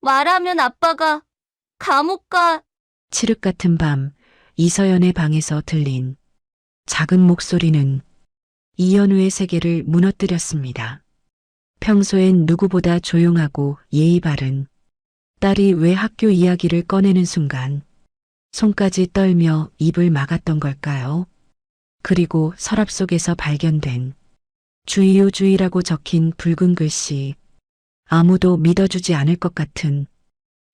말하면 아빠가 감옥 가. 칠흑 같은 밤 이서연의 방에서 들린 작은 목소리는 이현우의 세계를 무너뜨렸습니다. 평소엔 누구보다 조용하고 예의 바른 딸이 왜 학교 이야기를 꺼내는 순간 손까지 떨며 입을 막았던 걸까요? 그리고 서랍 속에서 발견된 주의요주의라고 적힌 붉은 글씨, 아무도 믿어주지 않을 것 같은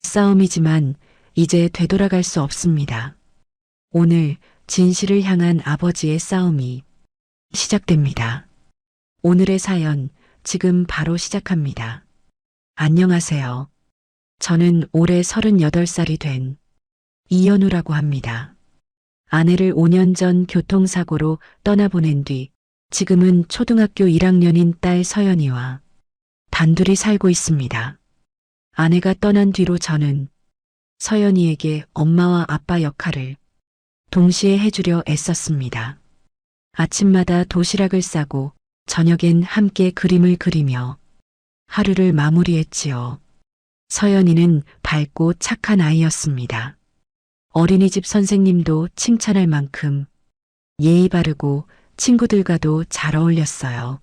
싸움이지만 이제 되돌아갈 수 없습니다. 오늘 진실을 향한 아버지의 싸움이 시작됩니다. 오늘의 사연 지금 바로 시작합니다. 안녕하세요. 저는 올해 38살이 된 이현우라고 합니다. 아내를 5년 전 교통사고로 떠나보낸 뒤 지금은 초등학교 1학년인 딸 서연이와 단둘이 살고 있습니다. 아내가 떠난 뒤로 저는 서연이에게 엄마와 아빠 역할을 동시에 해주려 애썼습니다. 아침마다 도시락을 싸고 저녁엔 함께 그림을 그리며 하루를 마무리했지요. 서연이는 밝고 착한 아이였습니다. 어린이집 선생님도 칭찬할 만큼 예의 바르고 친구들과도 잘 어울렸어요.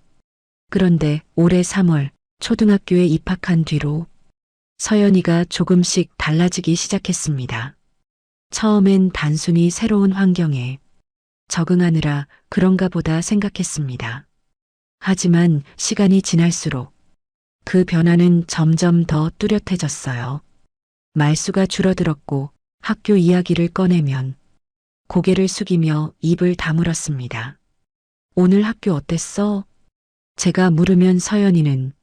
그런데 올해 3월 초등학교에 입학한 뒤로 서연이가 조금씩 달라지기 시작했습니다. 처음엔 단순히 새로운 환경에 적응하느라 그런가 보다 생각했습니다. 하지만 시간이 지날수록 그 변화는 점점 더 뚜렷해졌어요. 말수가 줄어들었고 학교 이야기를 꺼내면 고개를 숙이며 입을 다물었습니다. 오늘 학교 어땠어? 제가 물으면 서연이는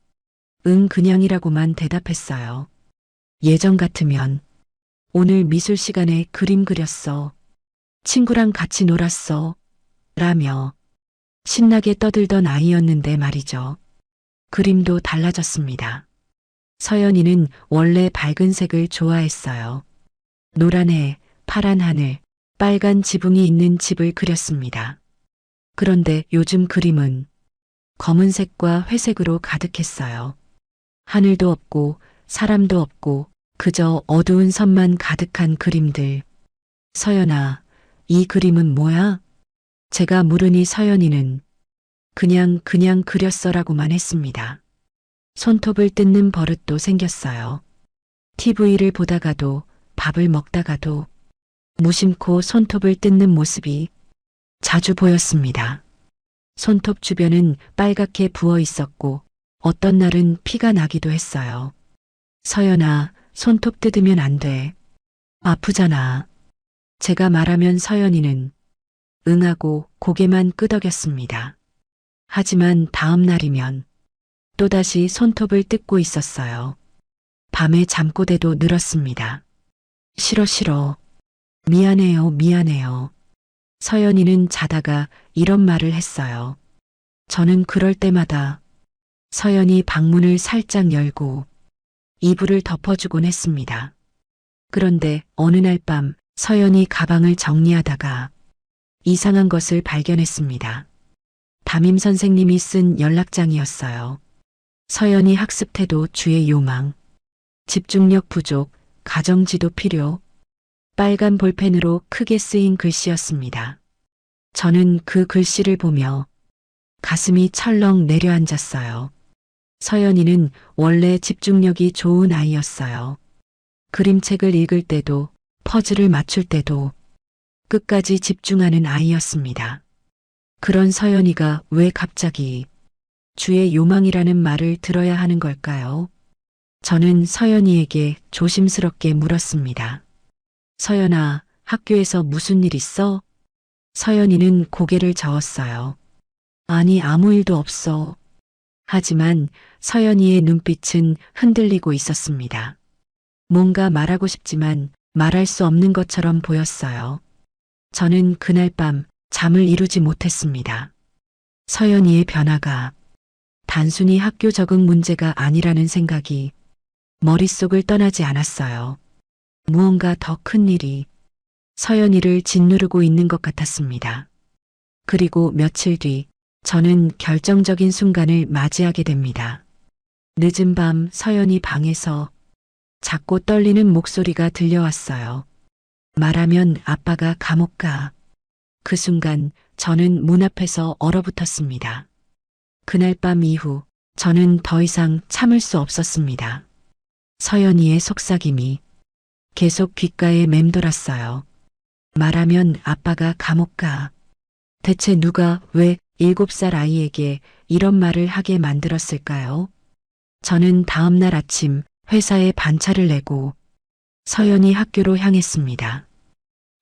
응 그냥이라고만 대답했어요. 예전 같으면 오늘 미술 시간에 그림 그렸어. 친구랑 같이 놀았어. 라며 신나게 떠들던 아이였는데 말이죠. 그림도 달라졌습니다. 서연이는 원래 밝은 색을 좋아했어요. 노란 해, 파란 하늘, 빨간 지붕이 있는 집을 그렸습니다. 그런데 요즘 그림은 검은색과 회색으로 가득했어요. 하늘도 없고 사람도 없고 그저 어두운 선만 가득한 그림들. 서연아, 이 그림은 뭐야? 제가 물으니 서연이는 그냥 그렸어라고만 했습니다. 손톱을 뜯는 버릇도 생겼어요. TV를 보다가도 밥을 먹다가도 무심코 손톱을 뜯는 모습이 자주 보였습니다. 손톱 주변은 빨갛게 부어 있었고 어떤 날은 피가 나기도 했어요. 서연아, 손톱 뜯으면 안 돼. 아프잖아. 제가 말하면 서연이는 응하고 고개만 끄덕였습니다. 하지만 다음 날이면 또다시 손톱을 뜯고 있었어요. 밤에 잠꼬대도 늘었습니다. 싫어. 미안해요. 서연이는 자다가 이런 말을 했어요. 저는 그럴 때마다 서연이 방문을 살짝 열고 이불을 덮어주곤 했습니다. 그런데 어느 날 밤 서연이 가방을 정리하다가 이상한 것을 발견했습니다. 담임 선생님이 쓴 연락장이었어요. 서연이 학습 태도 주의 요망, 집중력 부족, 가정지도 필요, 빨간 볼펜으로 크게 쓰인 글씨였습니다. 저는 그 글씨를 보며 가슴이 철렁 내려앉았어요. 서연이는 원래 집중력이 좋은 아이였어요. 그림책을 읽을 때도 퍼즐을 맞출 때도 끝까지 집중하는 아이였습니다. 그런 서연이가 왜 갑자기 주의 요망이라는 말을 들어야 하는 걸까요? 저는 서연이에게 조심스럽게 물었습니다. 서연아, 학교에서 무슨 일 있어? 서연이는 고개를 저었어요. 아니, 아무 일도 없어. 하지만 서연이의 눈빛은 흔들리고 있었습니다. 뭔가 말하고 싶지만 말할 수 없는 것처럼 보였어요. 저는 그날 밤 잠을 이루지 못했습니다. 서연이의 변화가 단순히 학교 적응 문제가 아니라는 생각이 머릿속을 떠나지 않았어요. 무언가 더 큰 일이 서연이를 짓누르고 있는 것 같았습니다. 그리고 며칠 뒤 저는 결정적인 순간을 맞이하게 됩니다. 늦은 밤 서연이 방에서 작고 떨리는 목소리가 들려왔어요. 말하면 아빠가 감옥 가. 그 순간 저는 문 앞에서 얼어붙었습니다. 그날 밤 이후 저는 더 이상 참을 수 없었습니다. 서연이의 속삭임이 계속 귓가에 맴돌았어요. 말하면 아빠가 감옥 가. 대체 누가 왜 7살 아이에게 이런 말을 하게 만들었을까요? 저는 다음 날 아침 회사에 반차를 내고 서연이 학교로 향했습니다.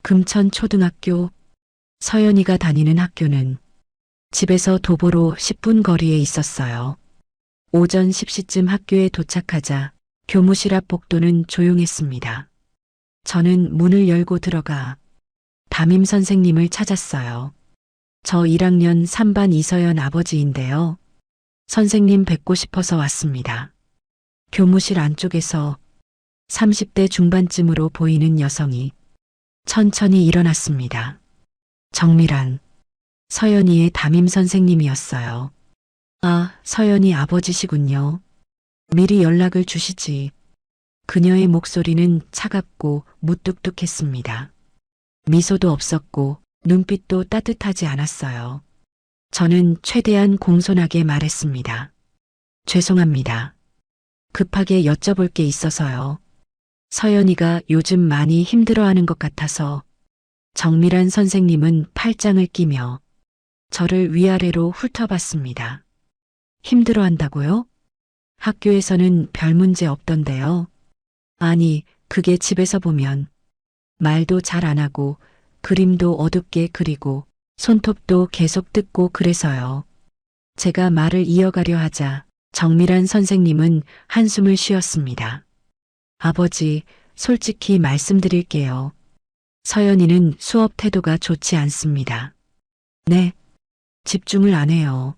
금천초등학교. 서연이가 다니는 학교는 집에서 도보로 10분 거리에 있었어요. 오전 10시쯤 학교에 도착하자 교무실 앞 복도는 조용했습니다. 저는 문을 열고 들어가 담임 선생님을 찾았어요. 저 1학년 3반 이서연 아버지인데요. 선생님 뵙고 싶어서 왔습니다. 교무실 안쪽에서 30대 중반쯤으로 보이는 여성이 천천히 일어났습니다. 정밀한 서연이의 담임 선생님이었어요. 아, 서연이 아버지시군요. 미리 연락을 주시지. 그녀의 목소리는 차갑고 무뚝뚝했습니다. 미소도 없었고 눈빛도 따뜻하지 않았어요. 저는 최대한 공손하게 말했습니다. 죄송합니다. 급하게 여쭤볼 게 있어서요. 서연이가 요즘 많이 힘들어하는 것 같아서. 정밀한 선생님은 팔짱을 끼며 저를 위아래로 훑어봤습니다. 힘들어한다고요? 학교에서는 별 문제 없던데요. 아니, 그게 집에서 보면 말도 잘 안 하고 그림도 어둡게 그리고 손톱도 계속 뜯고 그래서요. 제가 말을 이어가려 하자 정밀한 선생님은 한숨을 쉬었습니다. 아버지, 솔직히 말씀드릴게요. 서연이는 수업 태도가 좋지 않습니다. 네, 집중을 안 해요.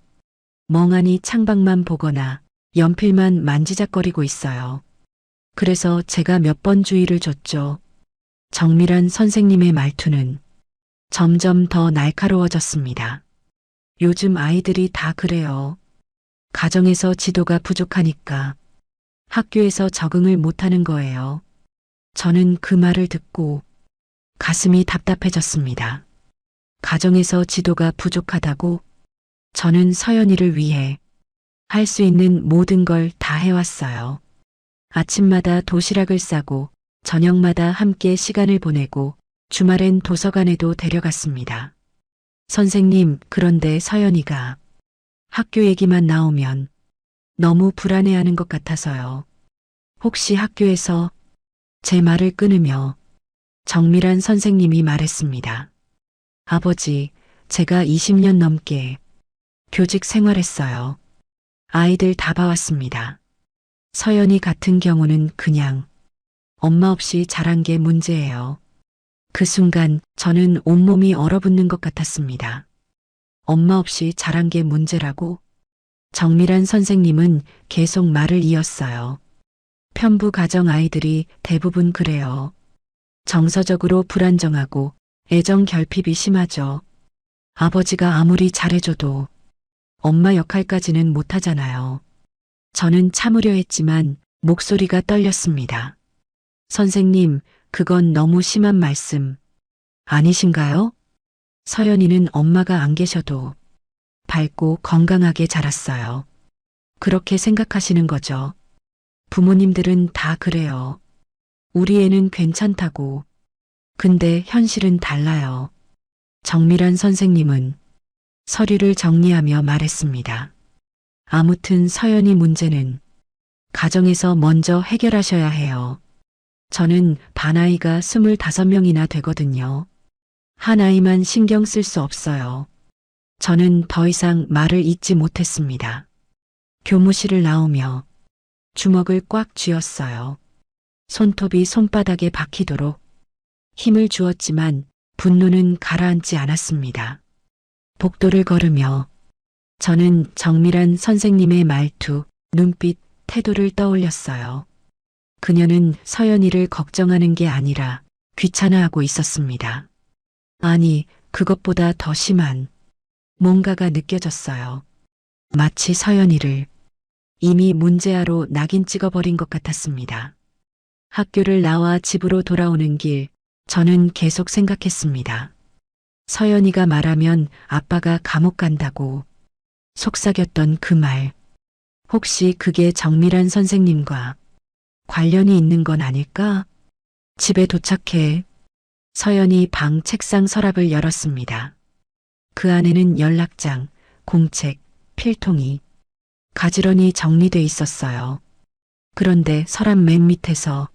멍하니 창밖만 보거나 연필만 만지작거리고 있어요. 그래서 제가 몇 번 주의를 줬죠. 정밀한 선생님의 말투는 점점 더 날카로워졌습니다. 요즘 아이들이 다 그래요. 가정에서 지도가 부족하니까 학교에서 적응을 못하는 거예요. 저는 그 말을 듣고 가슴이 답답해졌습니다. 가정에서 지도가 부족하다고? 저는 서연이를 위해 할 수 있는 모든 걸 다 해왔어요. 아침마다 도시락을 싸고 저녁마다 함께 시간을 보내고 주말엔 도서관에도 데려갔습니다. 선생님, 그런데 서연이가 학교 얘기만 나오면 너무 불안해하는 것 같아서요. 혹시 학교에서 제 말을 끊으며 정밀한 선생님이 말했습니다. 아버지, 제가 20년 넘게 교직 생활했어요. 아이들 다 봐왔습니다. 서연이 같은 경우는 그냥 엄마 없이 자란 게 문제예요. 그 순간 저는 온몸이 얼어붙는 것 같았습니다. 엄마 없이 자란 게 문제라고? 정밀한 선생님은 계속 말을 이었어요. 편부 가정 아이들이 대부분 그래요. 정서적으로 불안정하고 애정 결핍이 심하죠. 아버지가 아무리 잘해줘도 엄마 역할까지는 못하잖아요. 저는 참으려 했지만 목소리가 떨렸습니다. 선생님, 그건 너무 심한 말씀 아니신가요? 서연이는 엄마가 안 계셔도 밝고 건강하게 자랐어요. 그렇게 생각하시는 거죠. 부모님들은 다 그래요. 우리 애는 괜찮다고. 근데 현실은 달라요. 정밀한 선생님은 서류를 정리하며 말했습니다. 아무튼 서연이 문제는 가정에서 먼저 해결하셔야 해요. 저는 반아이가 25명이나 되거든요. 한 아이만 신경 쓸 수 없어요. 저는 더 이상 말을 잇지 못했습니다. 교무실을 나오며 주먹을 꽉 쥐었어요. 손톱이 손바닥에 박히도록 힘을 주었지만 분노는 가라앉지 않았습니다. 복도를 걸으며 저는 정밀한 선생님의 말투, 눈빛, 태도를 떠올렸어요. 그녀는 서연이를 걱정하는 게 아니라 귀찮아하고 있었습니다. 아니, 그것보다 더 심한 뭔가가 느껴졌어요. 마치 서연이를 이미 문제아로 낙인 찍어버린 것 같았습니다. 학교를 나와 집으로 돌아오는 길, 저는 계속 생각했습니다. 서연이가 말하면 아빠가 감옥 간다고 속삭였던 그 말. 혹시 그게 정밀한 선생님과 관련이 있는 건 아닐까? 집에 도착해 서연이 방 책상 서랍을 열었습니다. 그 안에는 연락장, 공책, 필통이 가지런히 정리돼 있었어요. 그런데 서랍 맨 밑에서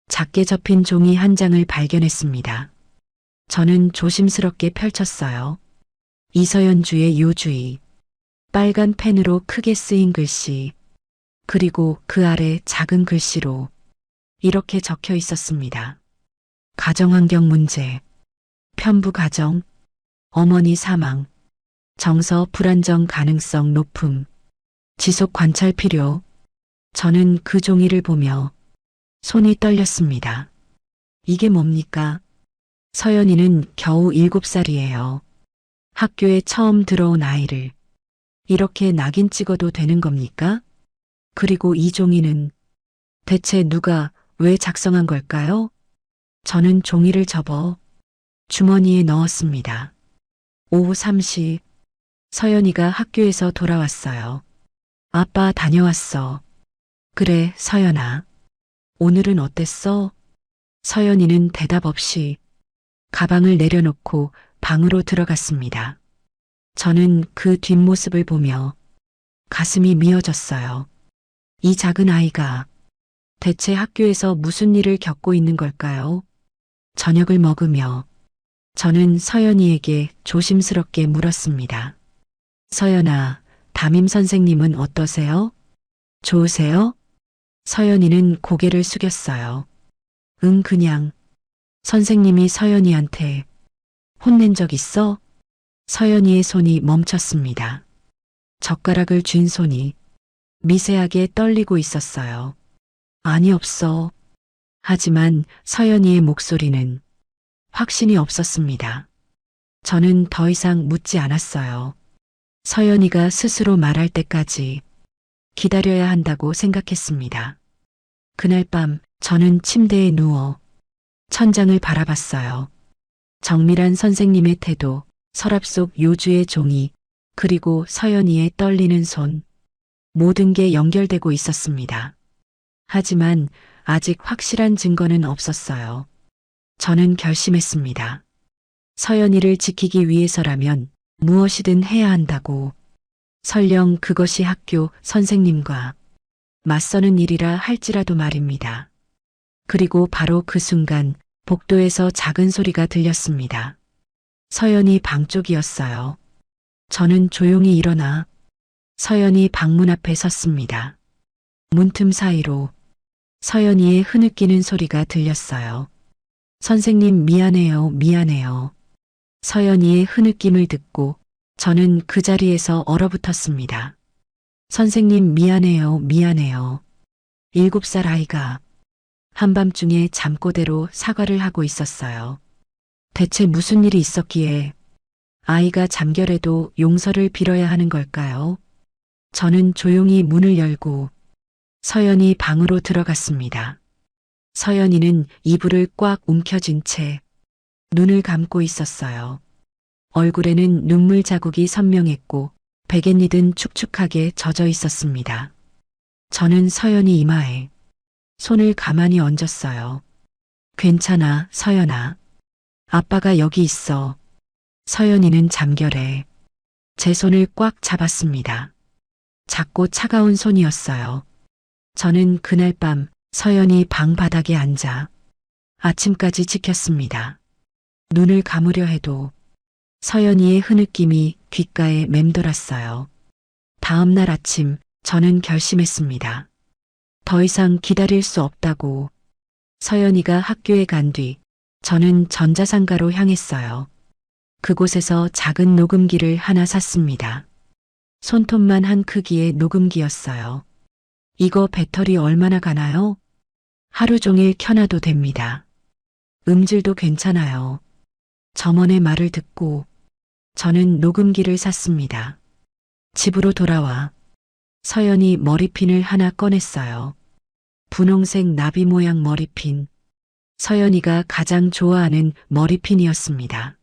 작게 접힌 종이 한 장을 발견했습니다. 저는 조심스럽게 펼쳤어요. 이서연주의 요주의. 빨간 펜으로 크게 쓰인 글씨, 그리고 그 아래 작은 글씨로 이렇게 적혀 있었습니다. 가정환경 문제, 편부 가정, 어머니 사망, 정서 불안정 가능성 높음, 지속 관찰 필요. 저는 그 종이를 보며 손이 떨렸습니다. 이게 뭡니까? 서연이는 겨우 7살이에요. 학교에 처음 들어온 아이를 이렇게 낙인 찍어도 되는 겁니까? 그리고 이 종이는 대체 누가 왜 작성한 걸까요? 저는 종이를 접어 주머니에 넣었습니다. 오후 3시 서연이가 학교에서 돌아왔어요. 아빠 다녀왔어. 그래, 서연아. 오늘은 어땠어? 서연이는 대답 없이 가방을 내려놓고 방으로 들어갔습니다. 저는 그 뒷모습을 보며 가슴이 미어졌어요. 이 작은 아이가 대체 학교에서 무슨 일을 겪고 있는 걸까요? 저녁을 먹으며 저는 서연이에게 조심스럽게 물었습니다. 서연아, 담임 선생님은 어떠세요? 좋으세요? 서연이는 고개를 숙였어요. 응, 그냥. 선생님이 서연이한테 혼낸 적 있어? 서연이의 손이 멈췄습니다. 젓가락을 쥔 손이 미세하게 떨리고 있었어요. 아니, 없어. 하지만 서연이의 목소리는 확신이 없었습니다. 저는 더 이상 묻지 않았어요. 서연이가 스스로 말할 때까지 기다려야 한다고 생각했습니다. 그날 밤 저는 침대에 누워 천장을 바라봤어요. 정밀한 선생님의 태도, 서랍 속 요주의 종이, 그리고 서연이의 떨리는 손. 모든 게 연결되고 있었습니다. 하지만 아직 확실한 증거는 없었어요. 저는 결심했습니다. 서연이를 지키기 위해서라면 무엇이든 해야 한다고. 설령 그것이 학교 선생님과 맞서는 일이라 할지라도 말입니다. 그리고 바로 그 순간 복도에서 작은 소리가 들렸습니다. 서연이 방 쪽이었어요. 저는 조용히 일어나 서연이 방문 앞에 섰습니다. 문틈 사이로 서연이의 흐느끼는 소리가 들렸어요. 선생님 미안해요, 미안해요. 서연이의 흐느낌을 듣고 저는 그 자리에서 얼어붙었습니다. 선생님 미안해요, 미안해요. 7살 아이가 한밤중에 잠꼬대로 사과를 하고 있었어요. 대체 무슨 일이 있었기에 아이가 잠결에도 용서를 빌어야 하는 걸까요? 저는 조용히 문을 열고 서연이 방으로 들어갔습니다. 서연이는 이불을 꽉 움켜쥔 채 눈을 감고 있었어요. 얼굴에는 눈물 자국이 선명했고 베갯잎은 축축하게 젖어 있었습니다. 저는 서연이 이마에 손을 가만히 얹었어요. 괜찮아, 서연아. 아빠가 여기 있어. 서연이는 잠결에 제 손을 꽉 잡았습니다. 작고 차가운 손이었어요. 저는 그날 밤 서연이 방 바닥에 앉아 아침까지 지켰습니다. 눈을 감으려 해도 서연이의 흐느낌이 귓가에 맴돌았어요. 다음 날 아침 저는 결심했습니다. 더 이상 기다릴 수 없다고. 서연이가 학교에 간 뒤 저는 전자상가로 향했어요. 그곳에서 작은 녹음기를 하나 샀습니다. 손톱만 한 크기의 녹음기였어요. 이거 배터리 얼마나 가나요? 하루 종일 켜놔도 됩니다. 음질도 괜찮아요. 점원의 말을 듣고 저는 녹음기를 샀습니다. 집으로 돌아와 서연이 머리핀을 하나 꺼냈어요. 분홍색 나비 모양 머리핀. 서연이가 가장 좋아하는 머리핀이었습니다.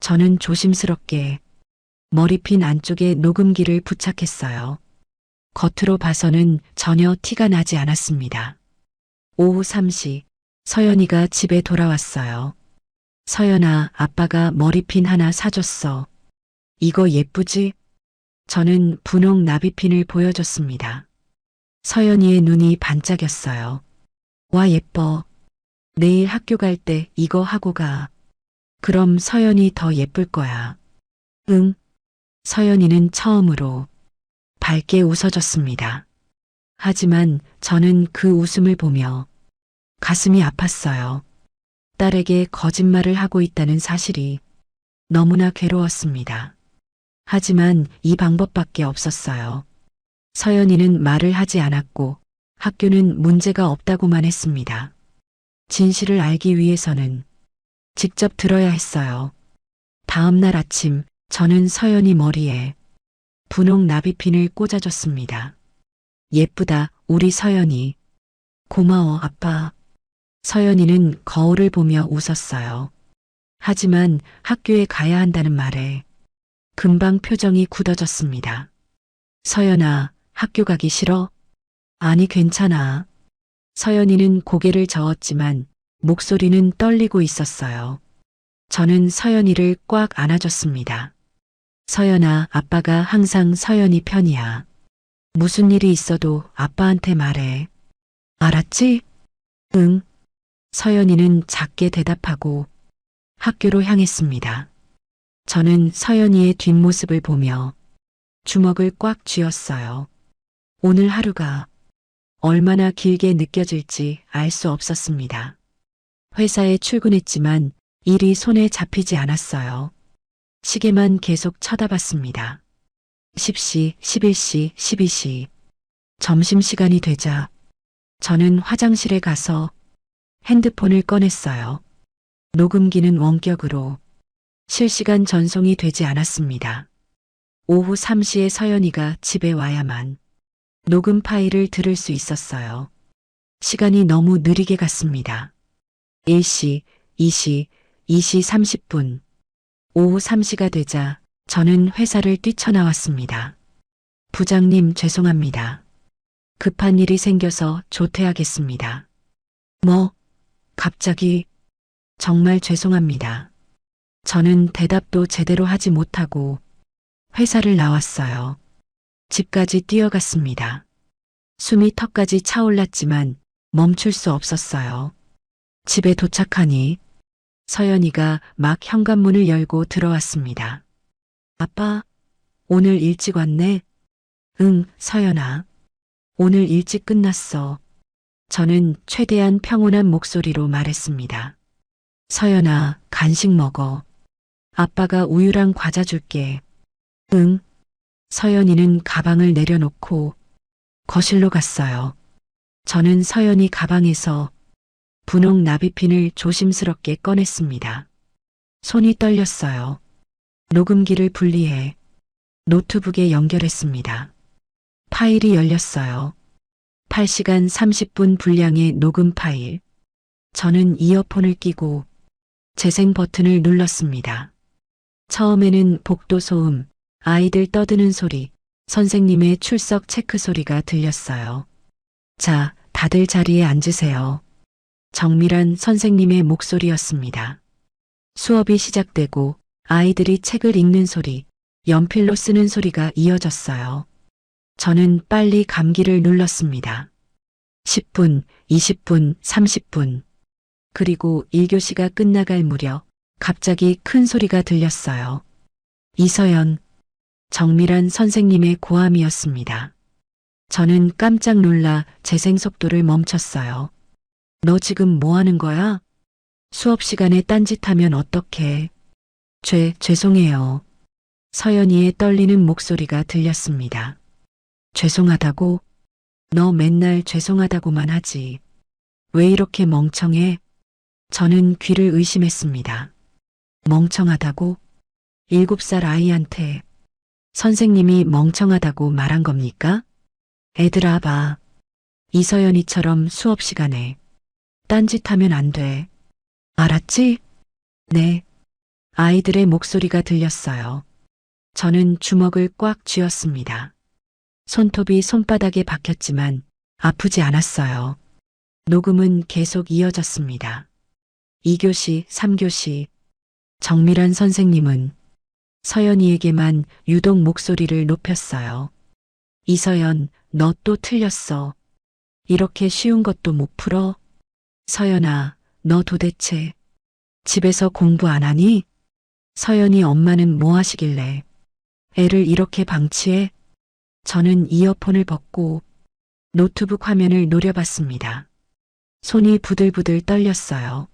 저는 조심스럽게 머리핀 안쪽에 녹음기를 부착했어요. 겉으로 봐서는 전혀 티가 나지 않았습니다. 오후 3시, 서연이가 집에 돌아왔어요. 서연아, 아빠가 머리핀 하나 사줬어. 이거 예쁘지? 저는 분홍 나비핀을 보여줬습니다. 서연이의 눈이 반짝였어요. 와, 예뻐. 내일 학교 갈 때 이거 하고 가. 그럼 서연이 더 예쁠 거야. 응. 서연이는 처음으로 밝게 웃어줬습니다. 하지만 저는 그 웃음을 보며 가슴이 아팠어요. 딸에게 거짓말을 하고 있다는 사실이 너무나 괴로웠습니다. 하지만 이 방법밖에 없었어요. 서연이는 말을 하지 않았고 학교는 문제가 없다고만 했습니다. 진실을 알기 위해서는 직접 들어야 했어요. 다음 날 아침 저는 서연이 머리에 분홍 나비핀을 꽂아줬습니다. 예쁘다, 우리 서연이. 고마워, 아빠. 서연이는 거울을 보며 웃었어요. 하지만 학교에 가야 한다는 말에 금방 표정이 굳어졌습니다. 서연아, 학교 가기 싫어? 아니, 괜찮아. 서연이는 고개를 저었지만 목소리는 떨리고 있었어요. 저는 서연이를 꽉 안아줬습니다. 서연아, 아빠가 항상 서연이 편이야. 무슨 일이 있어도 아빠한테 말해. 알았지? 응. 서연이는 작게 대답하고 학교로 향했습니다. 저는 서연이의 뒷모습을 보며 주먹을 꽉 쥐었어요. 오늘 하루가 얼마나 길게 느껴질지 알 수 없었습니다. 회사에 출근했지만 일이 손에 잡히지 않았어요. 시계만 계속 쳐다봤습니다. 10시, 11시, 12시. 점심시간이 되자 저는 화장실에 가서 핸드폰을 꺼냈어요. 녹음기는 원격으로 실시간 전송이 되지 않았습니다. 오후 3시에 서연이가 집에 와야만 녹음 파일을 들을 수 있었어요. 시간이 너무 느리게 갔습니다. 1시, 2시, 2시 30분. 오후 3시가 되자 저는 회사를 뛰쳐나왔습니다. 부장님, 죄송합니다. 급한 일이 생겨서 조퇴하겠습니다. 뭐? 갑자기? 정말 죄송합니다. 저는 대답도 제대로 하지 못하고 회사를 나왔어요. 집까지 뛰어갔습니다. 숨이 턱까지 차올랐지만 멈출 수 없었어요. 집에 도착하니 서연이가 막 현관문을 열고 들어왔습니다. 아빠, 오늘 일찍 왔네? 응, 서연아. 오늘 일찍 끝났어. 저는 최대한 평온한 목소리로 말했습니다. 서연아, 간식 먹어. 아빠가 우유랑 과자 줄게. 응. 서연이는 가방을 내려놓고 거실로 갔어요. 저는 서연이 가방에서 분홍 나비핀을 조심스럽게 꺼냈습니다. 손이 떨렸어요. 녹음기를 분리해 노트북에 연결했습니다. 파일이 열렸어요. 8시간 30분 분량의 녹음 파일. 저는 이어폰을 끼고 재생 버튼을 눌렀습니다. 처음에는 복도 소음, 아이들 떠드는 소리, 선생님의 출석 체크 소리가 들렸어요. 자, 다들 자리에 앉으세요. 정밀한 선생님의 목소리였습니다. 수업이 시작되고 아이들이 책을 읽는 소리, 연필로 쓰는 소리가 이어졌어요. 저는 빨리 감기를 눌렀습니다. 10분, 20분, 30분. 그리고 1교시가 끝나갈 무렵 갑자기 큰 소리가 들렸어요. 이서연. 정밀한 선생님의 고함이었습니다. 저는 깜짝 놀라 재생 속도를 멈췄어요. 너 지금 뭐 하는 거야? 수업 시간에 딴짓하면 어떡해? 죄송해요. 서연이의 떨리는 목소리가 들렸습니다. 죄송하다고? 너 맨날 죄송하다고만 하지. 왜 이렇게 멍청해? 저는 귀를 의심했습니다. 멍청하다고? 7살 아이한테 선생님이 멍청하다고 말한 겁니까? 애들아 봐. 이서연이처럼 수업 시간에 딴짓하면 안 돼. 알았지? 네. 아이들의 목소리가 들렸어요. 저는 주먹을 꽉 쥐었습니다. 손톱이 손바닥에 박혔지만 아프지 않았어요. 녹음은 계속 이어졌습니다. 2교시, 3교시. 정밀한 선생님은 서연이에게만 유독 목소리를 높였어요. 이서연, 너 또 틀렸어. 이렇게 쉬운 것도 못 풀어? 서연아, 너 도대체 집에서 공부 안 하니? 서연이 엄마는 뭐 하시길래 애를 이렇게 방치해? 저는 이어폰을 벗고 노트북 화면을 노려봤습니다. 손이 부들부들 떨렸어요.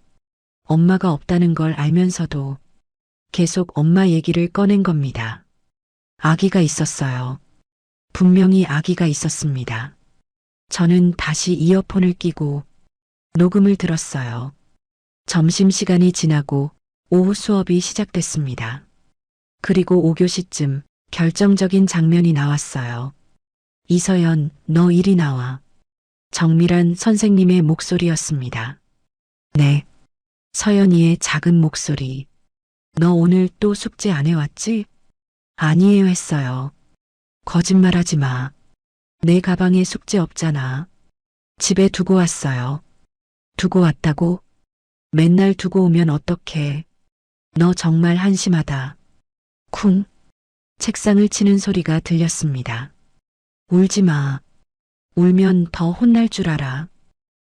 엄마가 없다는 걸 알면서도 계속 엄마 얘기를 꺼낸 겁니다. 아기가 있었어요. 분명히 아기가 있었습니다. 저는 다시 이어폰을 끼고 녹음을 들었어요. 점심시간이 지나고 오후 수업이 시작됐습니다. 그리고 5교시쯤 결정적인 장면이 나왔어요. 이서연, 너 이리 나와. 정밀한 선생님의 목소리였습니다. 네. 서연이의 작은 목소리. 너 오늘 또 숙제 안 해왔지? 아니에요 했어요. 거짓말하지 마. 내 가방에 숙제 없잖아. 집에 두고 왔어요. 두고 왔다고? 맨날 두고 오면 어떡해. 너 정말 한심하다. 쿵. 책상을 치는 소리가 들렸습니다. 울지 마. 울면 더 혼날 줄 알아.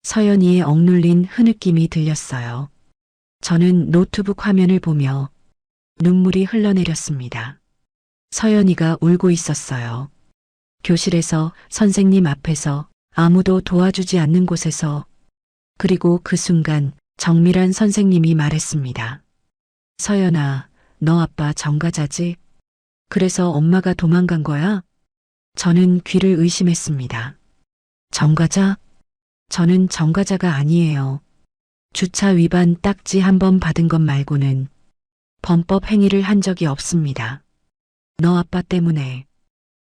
서연이의 억눌린 흐느낌이 들렸어요. 저는 노트북 화면을 보며 눈물이 흘러내렸습니다. 서연이가 울고 있었어요. 교실에서, 선생님 앞에서, 아무도 도와주지 않는 곳에서. 그리고 그 순간 정밀한 선생님이 말했습니다. 서연아, 너 아빠 정가자지? 그래서 엄마가 도망간 거야? 저는 귀를 의심했습니다. 정가자? 저는 정가자가 아니에요. 주차 위반 딱지 한 번 받은 것 말고는 범법 행위를 한 적이 없습니다. 너 아빠 때문에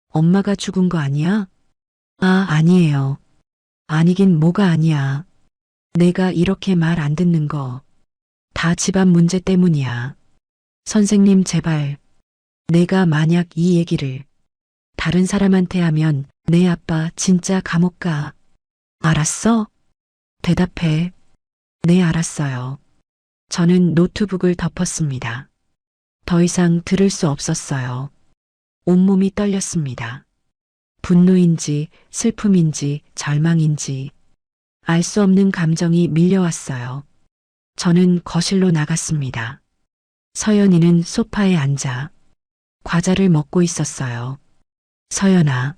엄마가 죽은 거 아니야? 아, 아니에요. 아니긴 뭐가 아니야. 내가 이렇게 말 안 듣는 거 다 집안 문제 때문이야. 선생님 제발. 내가 만약 이 얘기를 다른 사람한테 하면 내 아빠 진짜 감옥 가. 알았어? 대답해. 네, 알았어요. 저는 노트북을 덮었습니다. 더 이상 들을 수 없었어요. 온몸이 떨렸습니다. 분노인지 슬픔인지 절망인지 알 수 없는 감정이 밀려왔어요. 저는 거실로 나갔습니다. 서연이는 소파에 앉아 과자를 먹고 있었어요. 서연아.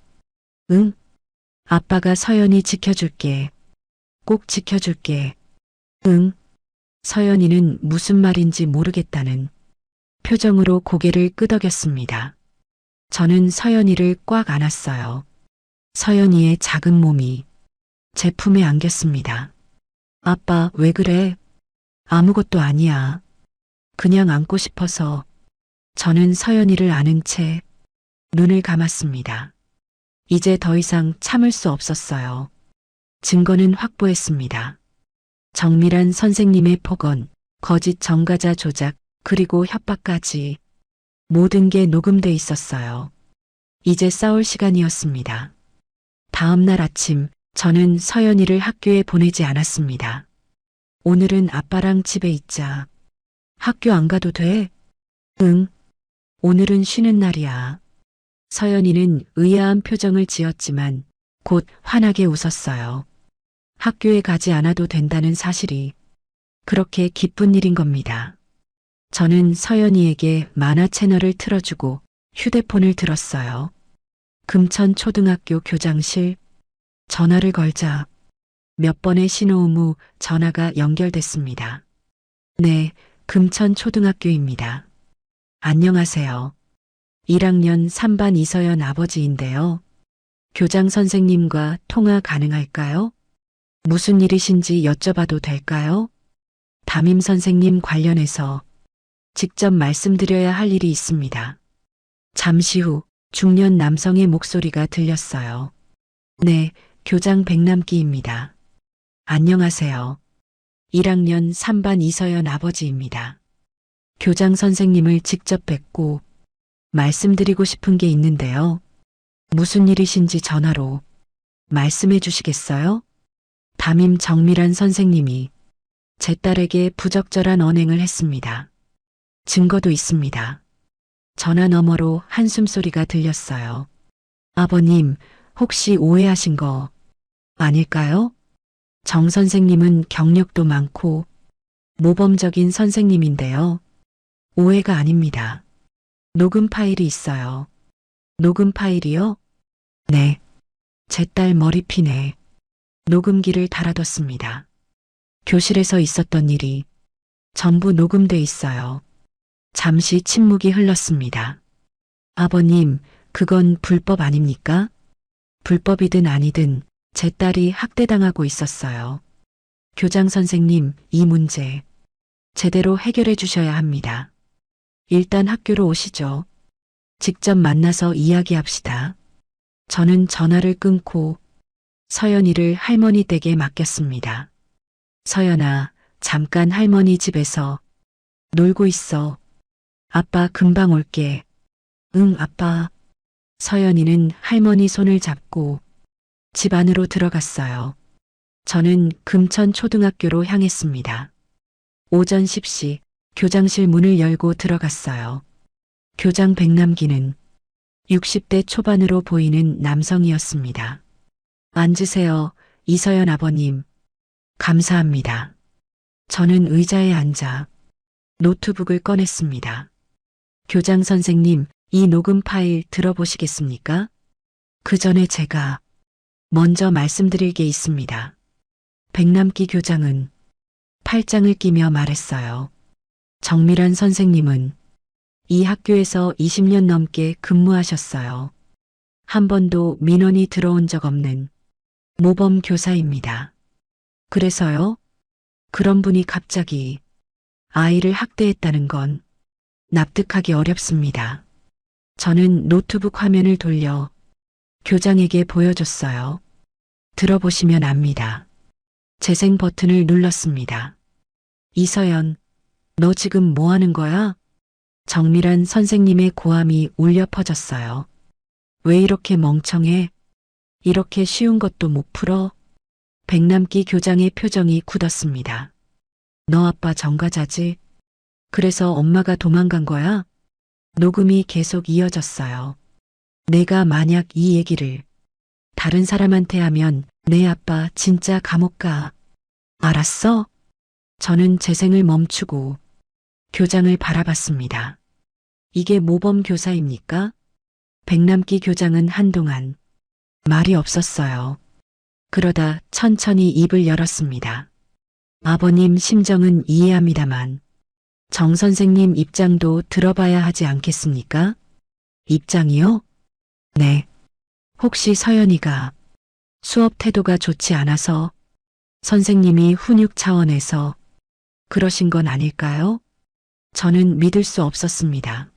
응? 아빠가 서연이 지켜줄게. 꼭 지켜줄게. 응? 서연이는 무슨 말인지 모르겠다는 표정으로 고개를 끄덕였습니다. 저는 서연이를 꽉 안았어요. 서연이의 작은 몸이 제 품에 안겼습니다. 아빠, 왜 그래? 아무것도 아니야. 그냥 안고 싶어서. 저는 서연이를 안은 채 눈을 감았습니다. 이제 더 이상 참을 수 없었어요. 증거는 확보했습니다. 정밀한 선생님의 폭언, 거짓 정가자 조작, 그리고 협박까지 모든 게 녹음돼 있었어요. 이제 싸울 시간이었습니다. 다음 날 아침 저는 서연이를 학교에 보내지 않았습니다. 오늘은 아빠랑 집에 있자. 학교 안 가도 돼? 응. 오늘은 쉬는 날이야. 서연이는 의아한 표정을 지었지만 곧 환하게 웃었어요. 학교에 가지 않아도 된다는 사실이 그렇게 기쁜 일인 겁니다. 저는 서연이에게 만화 채널을 틀어주고 휴대폰을 들었어요. 금천초등학교 교장실. 전화를 걸자 몇 번의 신호음 후 전화가 연결됐습니다. 네, 금천초등학교입니다. 안녕하세요. 1학년 3반 이서연 아버지인데요. 교장 선생님과 통화 가능할까요? 무슨 일이신지 여쭤봐도 될까요? 담임 선생님 관련해서 직접 말씀드려야 할 일이 있습니다. 잠시 후 중년 남성의 목소리가 들렸어요. 네, 교장 백남기입니다. 안녕하세요. 1학년 3반 이서연 아버지입니다. 교장 선생님을 직접 뵙고 말씀드리고 싶은 게 있는데요. 무슨 일이신지 전화로 말씀해 주시겠어요? 담임 정밀한 선생님이 제 딸에게 부적절한 언행을 했습니다. 증거도 있습니다. 전화 너머로 한숨소리가 들렸어요. 아버님, 혹시 오해하신 거 아닐까요? 정 선생님은 경력도 많고 모범적인 선생님인데요. 오해가 아닙니다. 녹음 파일이 있어요. 녹음 파일이요? 네. 제 딸 머리핀에 녹음기를 달아뒀습니다. 교실에서 있었던 일이 전부 녹음돼 있어요. 잠시 침묵이 흘렀습니다. 아버님, 그건 불법 아닙니까? 불법이든 아니든 제 딸이 학대당하고 있었어요. 교장 선생님, 이 문제 제대로 해결해 주셔야 합니다. 일단 학교로 오시죠. 직접 만나서 이야기합시다. 저는 전화를 끊고 서연이를 할머니 댁에 맡겼습니다. 서연아, 잠깐 할머니 집에서 놀고 있어. 아빠 금방 올게. 응, 아빠. 서연이는 할머니 손을 잡고 집 안으로 들어갔어요. 저는 금천초등학교로 향했습니다. 오전 10시 교장실 문을 열고 들어갔어요. 교장 백남기는 60대 초반으로 보이는 남성이었습니다. 앉으세요, 이서연 아버님. 감사합니다. 저는 의자에 앉아 노트북을 꺼냈습니다. 교장 선생님, 이 녹음 파일 들어보시겠습니까? 그 전에 제가 먼저 말씀드릴 게 있습니다. 백남기 교장은 팔짱을 끼며 말했어요. 정밀한 선생님은 이 학교에서 20년 넘게 근무하셨어요. 한 번도 민원이 들어온 적 없는 모범 교사입니다. 그래서요? 그런 분이 갑자기 아이를 학대했다는 건 납득하기 어렵습니다. 저는 노트북 화면을 돌려 교장에게 보여줬어요. 들어보시면 압니다. 재생 버튼을 눌렀습니다. 이서연, 너 지금 뭐 하는 거야? 정밀한 선생님의 고함이 울려 퍼졌어요. 왜 이렇게 멍청해? 이렇게 쉬운 것도 못 풀어? 백남기 교장의 표정이 굳었습니다. 너 아빠 전과자지? 그래서 엄마가 도망간 거야? 녹음이 계속 이어졌어요. 내가 만약 이 얘기를 다른 사람한테 하면 내 아빠 진짜 감옥 가. 알았어? 저는 재생을 멈추고 교장을 바라봤습니다. 이게 모범 교사입니까? 백남기 교장은 한동안 말이 없었어요. 그러다 천천히 입을 열었습니다. 아버님 심정은 이해합니다만 정 선생님 입장도 들어봐야 하지 않겠습니까? 입장이요? 네. 혹시 서연이가 수업 태도가 좋지 않아서 선생님이 훈육 차원에서 그러신 건 아닐까요? 저는 믿을 수 없었습니다.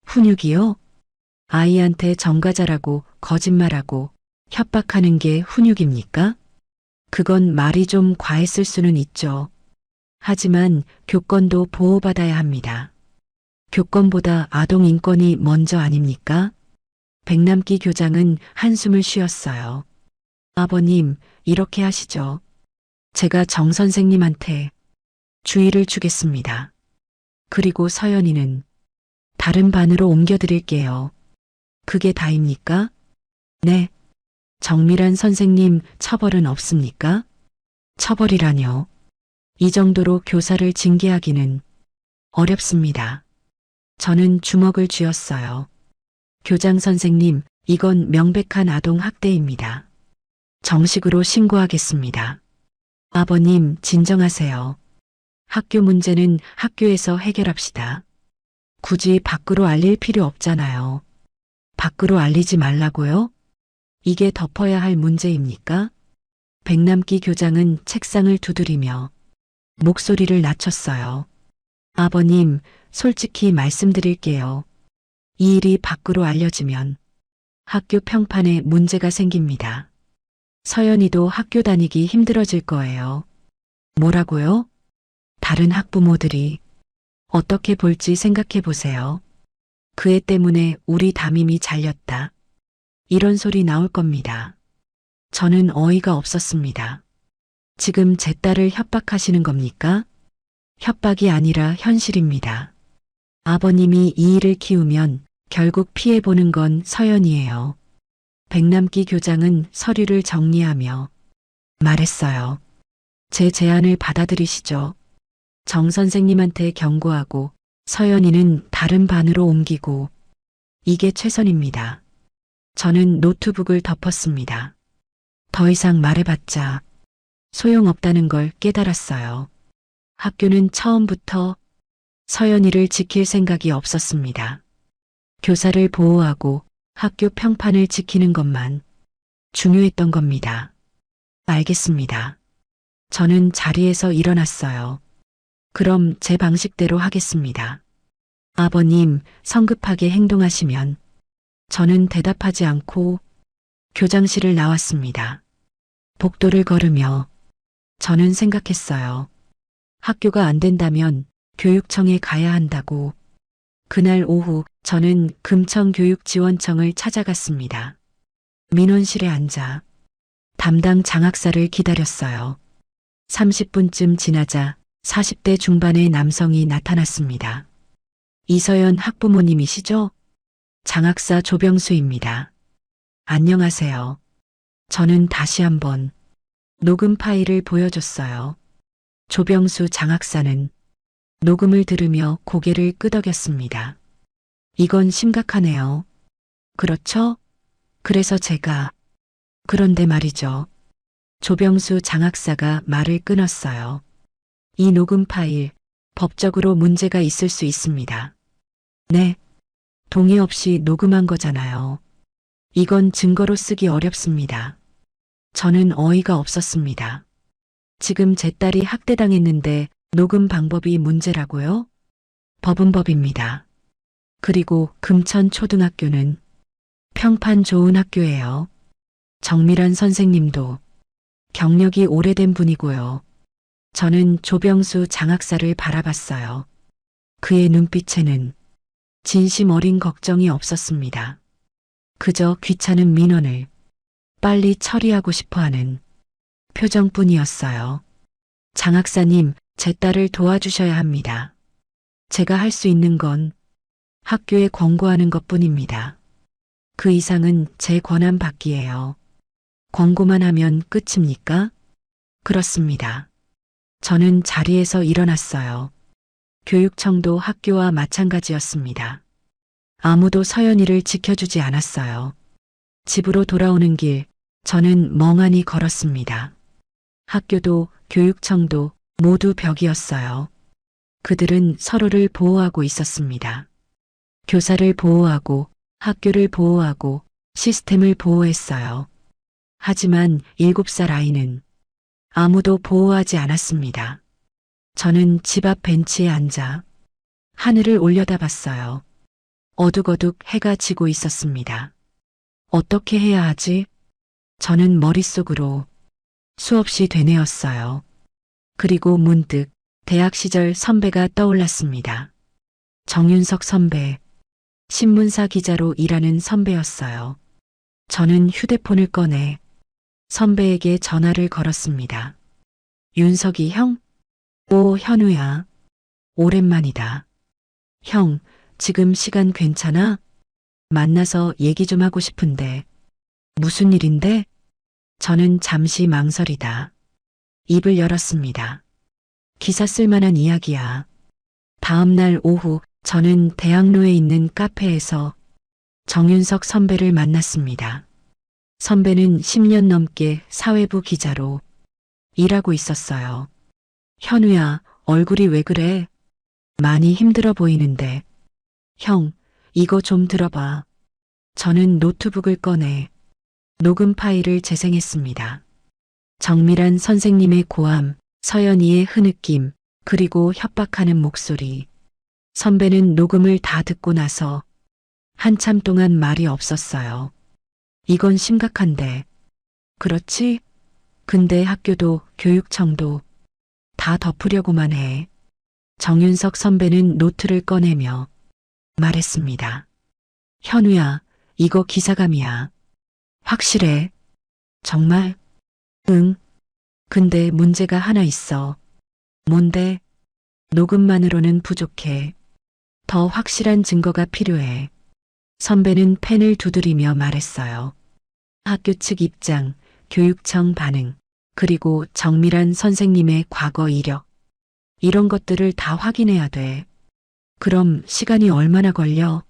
훈육이요? 아이한테 전과자라고 거짓말하고 협박하는 게 훈육입니까? 그건 말이 좀 과했을 수는 있죠. 하지만 교권도 보호받아야 합니다. 교권보다 아동 인권이 먼저 아닙니까? 백남기 교장은 한숨을 쉬었어요. 아버님, 이렇게 하시죠. 제가 정 선생님한테 주의를 주겠습니다. 그리고 서연이는 다른 반으로 옮겨드릴게요. 그게 다입니까? 네. 정밀한 선생님 처벌은 없습니까? 처벌이라뇨. 이 정도로 교사를 징계하기는 어렵습니다. 저는 주먹을 쥐었어요. 교장 선생님, 이건 명백한 아동 학대입니다. 정식으로 신고하겠습니다. 아버님, 진정하세요. 학교 문제는 학교에서 해결합시다. 굳이 밖으로 알릴 필요 없잖아요. 밖으로 알리지 말라고요? 이게 덮어야 할 문제입니까? 백남기 교장은 책상을 두드리며 목소리를 낮췄어요. 아버님, 솔직히 말씀드릴게요. 이 일이 밖으로 알려지면 학교 평판에 문제가 생깁니다. 서연이도 학교 다니기 힘들어질 거예요. 뭐라고요? 다른 학부모들이 어떻게 볼지 생각해 보세요. 그 애 때문에 우리 담임이 잘렸다. 이런 소리 나올 겁니다. 저는 어이가 없었습니다. 지금 제 딸을 협박하시는 겁니까? 협박이 아니라 현실입니다. 아버님이 이 일을 키우면 결국 피해보는 건 서연이에요. 백남기 교장은 서류를 정리하며 말했어요. 제 제안을 받아들이시죠. 정 선생님한테 경고하고 서연이는 다른 반으로 옮기고 이게 최선입니다. 저는 노트북을 덮었습니다. 더 이상 말해봤자 소용없다는 걸 깨달았어요. 학교는 처음부터 서연이를 지킬 생각이 없었습니다. 교사를 보호하고 학교 평판을 지키는 것만 중요했던 겁니다. 알겠습니다. 저는 자리에서 일어났어요. 그럼 제 방식대로 하겠습니다. 아버님, 성급하게 행동하시면 저는 대답하지 않고 교장실을 나왔습니다. 복도를 걸으며 저는 생각했어요. 학교가 안 된다면 교육청에 가야 한다고. 그날 오후 저는 금천교육지원청을 찾아갔습니다. 민원실에 앉아 담당 장학사를 기다렸어요. 30분쯤 지나자 40대 중반의 남성이 나타났습니다. 이서연 학부모님이시죠? 장학사 조병수입니다. 안녕하세요. 저는 다시 한번 녹음 파일을 보여줬어요. 조병수 장학사는 녹음을 들으며 고개를 끄덕였습니다. 이건 심각하네요. 그렇죠? 그래서 제가 그런데 말이죠. 조병수 장학사가 말을 끊었어요. 이 녹음 파일 법적으로 문제가 있을 수 있습니다. 네. 동의 없이 녹음한 거잖아요. 이건 증거로 쓰기 어렵습니다. 저는 어이가 없었습니다. 지금 제 딸이 학대당했는데 녹음 방법이 문제라고요? 법은 법입니다. 그리고 금천초등학교는 평판 좋은 학교예요. 정밀한 선생님도 경력이 오래된 분이고요. 저는 조병수 장학사를 바라봤어요. 그의 눈빛에는 진심 어린 걱정이 없었습니다. 그저 귀찮은 민원을 빨리 처리하고 싶어하는 표정뿐이었어요. 장학사님, 제 딸을 도와주셔야 합니다. 제가 할 수 있는 건 학교에 권고하는 것뿐입니다. 그 이상은 제 권한 밖이에요. 권고만 하면 끝입니까? 그렇습니다. 저는 자리에서 일어났어요. 교육청도 학교와 마찬가지였습니다. 아무도 서연이를 지켜주지 않았어요. 집으로 돌아오는 길, 저는 멍하니 걸었습니다. 학교도 교육청도 모두 벽이었어요. 그들은 서로를 보호하고 있었습니다. 교사를 보호하고 학교를 보호하고 시스템을 보호했어요. 하지만 7살 아이는 아무도 보호하지 않았습니다. 저는 집 앞 벤치에 앉아 하늘을 올려다봤어요. 어둑어둑 해가 지고 있었습니다. 어떻게 해야 하지? 저는 머릿속으로 수없이 되뇌었어요. 그리고 문득 대학 시절 선배가 떠올랐습니다. 정윤석 선배, 신문사 기자로 일하는 선배였어요. 저는 휴대폰을 꺼내 선배에게 전화를 걸었습니다. 윤석이 형? 오, 현우야. 오랜만이다. 형, 지금 시간 괜찮아? 만나서 얘기 좀 하고 싶은데. 무슨 일인데? 저는 잠시 망설이다 입을 열었습니다. 기사 쓸만한 이야기야. 다음 날 오후 저는 대학로에 있는 카페에서 정윤석 선배를 만났습니다. 선배는 10년 넘게 사회부 기자로 일하고 있었어요. 현우야, 얼굴이 왜 그래? 많이 힘들어 보이는데. 형, 이거 좀 들어봐. 저는 노트북을 꺼내 녹음 파일을 재생했습니다. 정밀한 선생님의 고함, 서연이의 흐느낌, 그리고 협박하는 목소리. 선배는 녹음을 다 듣고 나서 한참 동안 말이 없었어요. 이건 심각한데. 그렇지? 근데 학교도 교육청도 다 덮으려고만 해. 정윤석 선배는 노트를 꺼내며 말했습니다. 현우야, 이거 기사감이야. 확실해? 정말? 응. 근데 문제가 하나 있어. 뭔데? 녹음만으로는 부족해. 더 확실한 증거가 필요해. 선배는 펜을 두드리며 말했어요. 학교 측 입장, 교육청 반응, 그리고 정밀한 선생님의 과거 이력. 이런 것들을 다 확인해야 돼. 그럼 시간이 얼마나 걸려?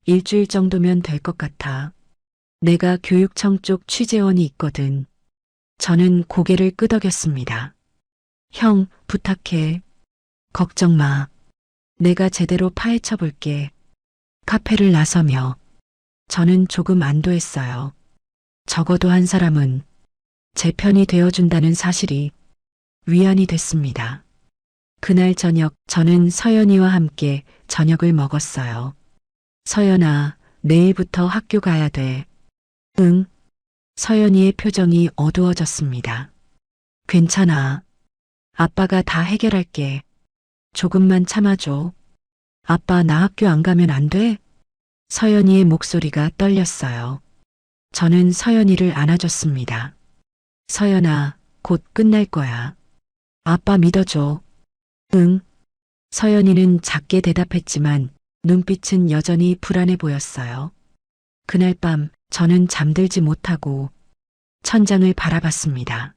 일주일 정도면 될 것 같아. 내가 교육청 쪽 취재원이 있거든. 저는 고개를 끄덕였습니다. 형, 부탁해. 걱정 마. 내가 제대로 파헤쳐 볼게. 카페를 나서며 저는 조금 안도했어요. 적어도 한 사람은 제 편이 되어준다는 사실이 위안이 됐습니다. 그날 저녁 저는 서연이와 함께 저녁을 먹었어요. 서연아, 내일부터 학교 가야 돼. 응. 서연이의 표정이 어두워졌습니다. 괜찮아. 아빠가 다 해결할게. 조금만 참아줘. 아빠 나 학교 안 가면 안 돼? 서연이의 목소리가 떨렸어요. 저는 서연이를 안아줬습니다. 서연아, 곧 끝날 거야. 아빠 믿어줘. 응. 서연이는 작게 대답했지만 눈빛은 여전히 불안해 보였어요. 그날 밤 저는 잠들지 못하고 천장을 바라봤습니다.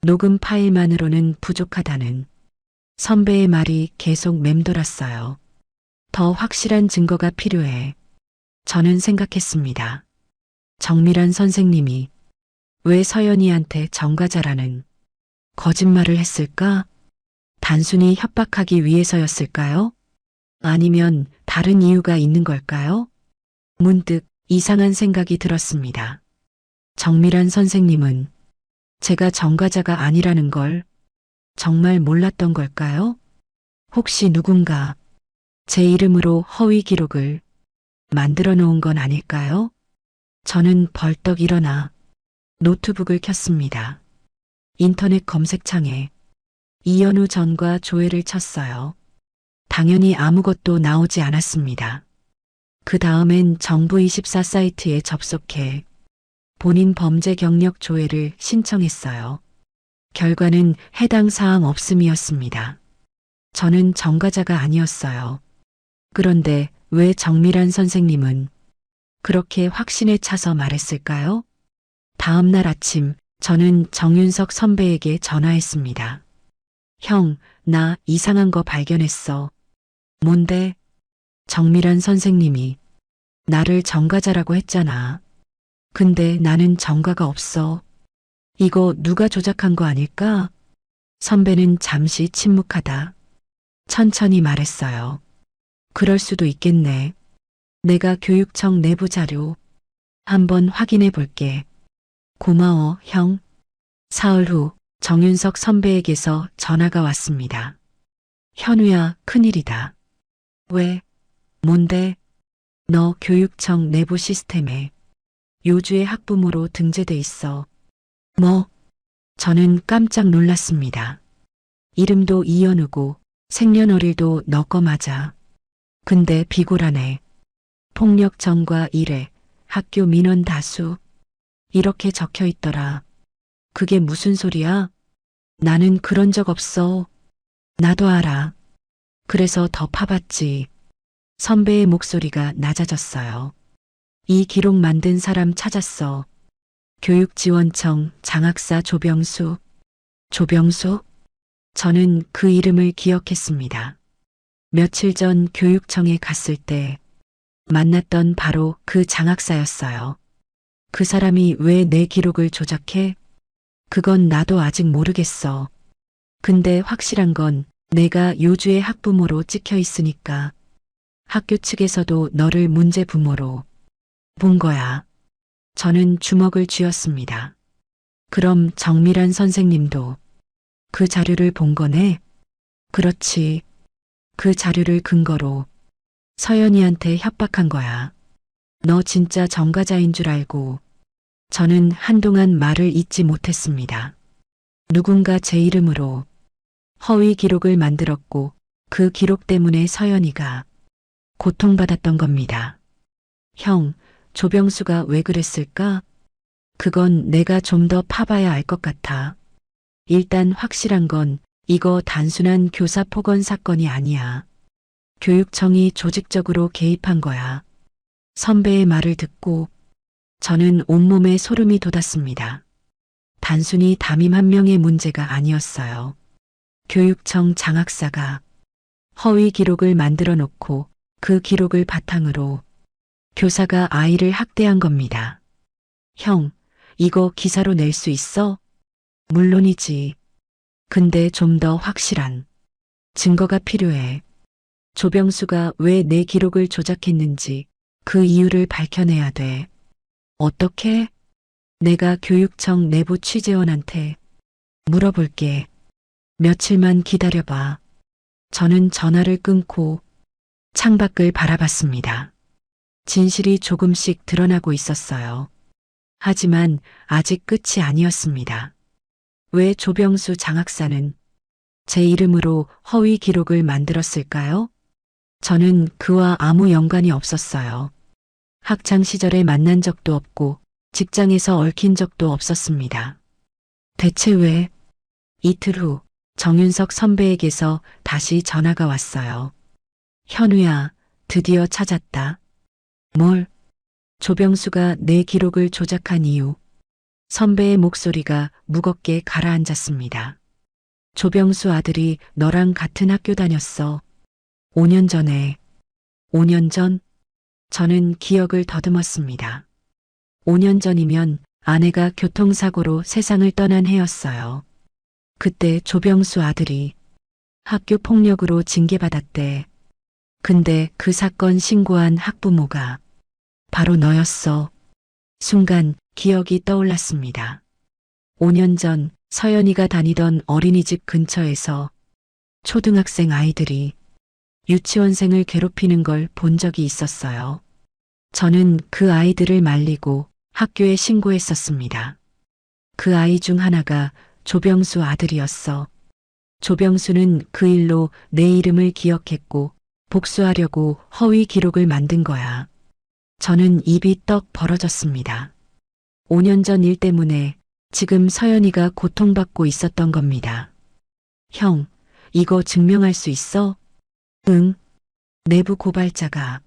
녹음 파일만으로는 부족하다는 선배의 말이 계속 맴돌았어요. 더 확실한 증거가 필요해. 저는 생각했습니다. 정밀한 선생님이 왜 서연이한테 정과자라는 거짓말을 했을까? 단순히 협박하기 위해서였을까요? 아니면 다른 이유가 있는 걸까요? 문득 이상한 생각이 들었습니다. 정밀한 선생님은 제가 정과자가 아니라는 걸 정말 몰랐던 걸까요? 혹시 누군가 제 이름으로 허위 기록을 만들어 놓은 건 아닐까요? 저는 벌떡 일어나 노트북을 켰습니다. 인터넷 검색창에 이현우 전과 조회를 쳤어요. 당연히 아무것도 나오지 않았습니다. 그 다음엔 정부24 사이트에 접속해 본인 범죄 경력 조회를 신청했어요. 결과는 해당 사항 없음이었습니다. 저는 정과자가 아니었어요. 그런데 왜 정밀한 선생님은 그렇게 확신에 차서 말했을까요? 다음 날 아침 저는 정윤석 선배에게 전화했습니다. 형, 나 이상한 거 발견했어. 뭔데? 정밀한 선생님이 나를 정과자라고 했잖아. 근데 나는 정과가 없어. 이거 누가 조작한 거 아닐까? 선배는 잠시 침묵하다 천천히 말했어요. 그럴 수도 있겠네. 내가 교육청 내부 자료 한번 확인해 볼게. 고마워, 형. 사흘 후 정윤석 선배에게서 전화가 왔습니다. 현우야, 큰일이다. 왜? 뭔데? 너 교육청 내부 시스템에 요주의 학부모로 등재돼 있어. 뭐? 저는 깜짝 놀랐습니다. 이름도 이현우고 생년월일도 너 거 맞아. 근데 비굴하네. 폭력 전과 1회, 학교 민원 다수. 이렇게 적혀 있더라. 그게 무슨 소리야? 나는 그런 적 없어. 나도 알아. 그래서 더 파봤지. 선배의 목소리가 낮아졌어요. 이 기록 만든 사람 찾았어. 교육지원청 장학사 조병수. 조병수? 저는 그 이름을 기억했습니다. 며칠 전 교육청에 갔을 때 만났던 바로 그 장학사였어요. 그 사람이 왜 내 기록을 조작해? 그건 나도 아직 모르겠어. 근데 확실한 건 내가 요주의 학부모로 찍혀 있으니까 학교 측에서도 너를 문제 부모로 본 거야. 저는 주먹을 쥐었습니다. 그럼 정밀한 선생님도 그 자료를 본 거네? 그렇지. 그 자료를 근거로 서연이한테 협박한 거야. 너 진짜 정과자인 줄 알고 저는 한동안 말을 잇지 못했습니다. 누군가 제 이름으로 허위 기록을 만들었고 그 기록 때문에 서연이가 고통받았던 겁니다. 형, 조병수가 왜 그랬을까? 그건 내가 좀 더 파봐야 알 것 같아. 일단 확실한 건 이거 단순한 교사 폭언 사건이 아니야. 교육청이 조직적으로 개입한 거야. 선배의 말을 듣고 저는 온몸에 소름이 돋았습니다. 단순히 담임 한 명의 문제가 아니었어요. 교육청 장학사가 허위 기록을 만들어 놓고 그 기록을 바탕으로 교사가 아이를 학대한 겁니다. 형, 이거 기사로 낼 수 있어? 물론이지. 근데 좀 더 확실한 증거가 필요해. 조병수가 왜 내 기록을 조작했는지 그 이유를 밝혀내야 돼. 어떻게? 내가 교육청 내부 취재원한테 물어볼게. 며칠만 기다려봐. 저는 전화를 끊고 창밖을 바라봤습니다. 진실이 조금씩 드러나고 있었어요. 하지만 아직 끝이 아니었습니다. 왜 조병수 장학사는 제 이름으로 허위 기록을 만들었을까요? 저는 그와 아무 연관이 없었어요. 학창 시절에 만난 적도 없고 직장에서 얽힌 적도 없었습니다. 대체 왜? 이틀 후 정윤석 선배에게서 다시 전화가 왔어요. 현우야, 드디어 찾았다. 뭘? 조병수가 내 기록을 조작한 이유. 선배의 목소리가 무겁게 가라앉았습니다. 조병수 아들이 너랑 같은 학교 다녔어. 5년 전에. 5년 전? 저는 기억을 더듬었습니다. 5년 전이면 아내가 교통사고로 세상을 떠난 해였어요. 그때 조병수 아들이 학교 폭력으로 징계받았대. 근데 그 사건 신고한 학부모가 바로 너였어. 순간 기억이 떠올랐습니다. 5년 전 서연이가 다니던 어린이집 근처에서 초등학생 아이들이 유치원생을 괴롭히는 걸 본 적이 있었어요. 저는 그 아이들을 말리고 학교에 신고했었습니다. 그 아이 중 하나가 조병수 아들이었어. 조병수는 그 일로 내 이름을 기억했고 복수하려고 허위 기록을 만든 거야. 저는 입이 떡 벌어졌습니다. 5년 전 일 때문에 지금 서연이가 고통받고 있었던 겁니다. 형, 이거 증명할 수 있어? 응. 내부 고발자가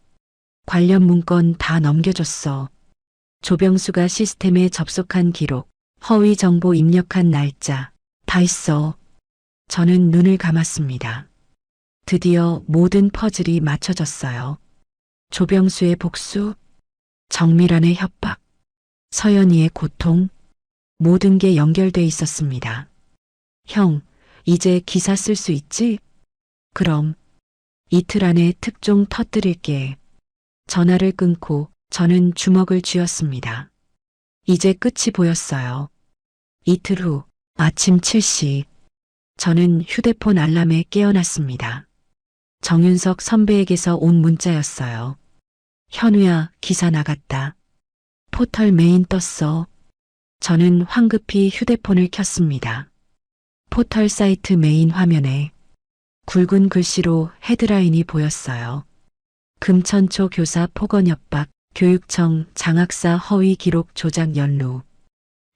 관련 문건 다 넘겨줬어. 조병수가 시스템에 접속한 기록, 허위 정보 입력한 날짜, 다 있어. 저는 눈을 감았습니다. 드디어 모든 퍼즐이 맞춰졌어요. 조병수의 복수, 정밀한의 협박, 서연이의 고통, 모든 게 연결돼 있었습니다. 형, 이제 기사 쓸 수 있지? 그럼 이틀 안에 특종 터뜨릴게. 전화를 끊고 저는 주먹을 쥐었습니다. 이제 끝이 보였어요. 이틀 후 아침 7시 저는 휴대폰 알람에 깨어났습니다. 정윤석 선배에게서 온 문자였어요. 현우야, 기사 나갔다. 포털 메인 떴어. 저는 황급히 휴대폰을 켰습니다. 포털 사이트 메인 화면에 굵은 글씨로 헤드라인이 보였어요. 금천초 교사 폭언 협박, 교육청 장학사 허위 기록 조작 연루.